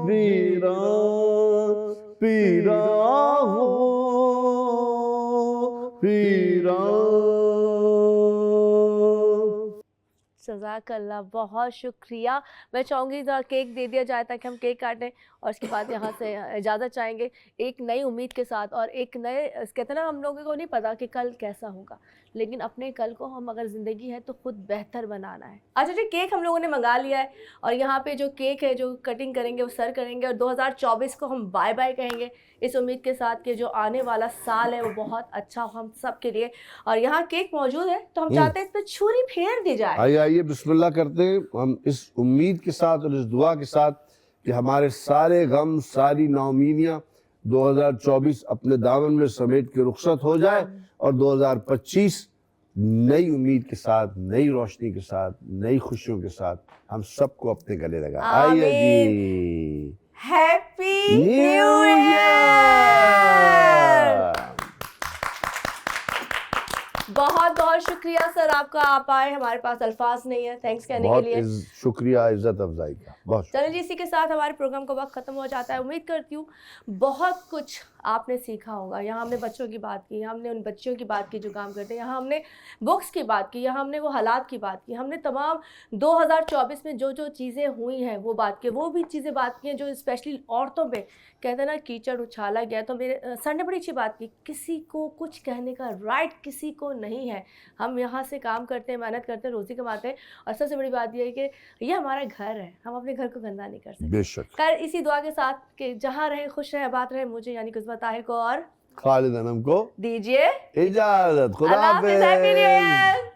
पीरा पीरा हो पीरा। जज़ाकल्लाह, बहुत शुक्रिया। मैं चाहूँगी ज़रा केक दे दिया जाए ताकि हम केक काटें और उसके बाद यहाँ से इजाज़त चाहेंगे एक नई उम्मीद के साथ और एक नए, कहते हैं ना, हम लोगों को नहीं पता कि कल कैसा होगा, लेकिन अपने कल को हम अगर ज़िंदगी है तो खुद बेहतर बनाना है। अच्छा जी, केक हम लोगों ने मंगा लिया है और यहाँ पे जो केक है जो कटिंग करेंगे वो सर करेंगे, और 2024 को हम बाय बाय कहेंगे इस उम्मीद के साथ कि जो आने वाला साल है वो बहुत अच्छा हो हम सब के लिए। और यहाँ केक मौजूद है तो हम चाहते हैं इस पर छुरी फेर दी जाए। आइए बिस्मिल्लाह करते हैं हम इस उम्मीद के साथ और इस दुआ के साथ कि हमारे सारे गम, सारी नाउमीदियाँ 2024 अपने दामन में समेट के रुखसत हो जाए और 2025 नई उम्मीद के साथ, नई रोशनी के साथ, नई खुशियों के साथ हम सबको अपने गले लगा। आइए जी, हैप्पी न्यू ईयर। बहुत बहुत शुक्रिया सर आपका, आप आए, हमारे पास अल्फाज नहीं है थैंक्स कहने के लिए। शुक्रिया इज्जत अफजाई का। बहुत चलिए जी, इसी के साथ हमारे प्रोग्राम का वक्त खत्म हो जाता है। उम्मीद करती हूँ बहुत कुछ आपने सीखा होगा। यहाँ हमने बच्चों की बात की, यहाँ हमने उन बच्चों की बात की जो काम करते हैं, यहाँ हमने बुक्स की बात की, यहाँ हमने वो हालात की बात की, हमने तमाम 2024 में जो जो चीज़ें हुई हैं वो बात की, वो भी चीज़ें बात की हैं जो स्पेशली औरतों पे कहते हैं ना कीचड़ उछाला गया। तो मेरे सर ने बड़ी अच्छी बात की, किसी को कुछ कहने का राइट किसी को नहीं है। हम यहाँ से काम करते हैं, मेहनत करते हैं, रोज़ी कमाते हैं, और सबसे बड़ी बात यह है कि ये हमारा घर है, हम अपने घर को गंदा नहीं कर सकते। बेशक। खैर इसी दुआ के साथ कि जहाँ रहे खुश रहे, आबाद रहे, मुझे यानी कुस्बा ताहिर को और खालिद अनम को दीजिए इजाजत। खुदा हाफिज़।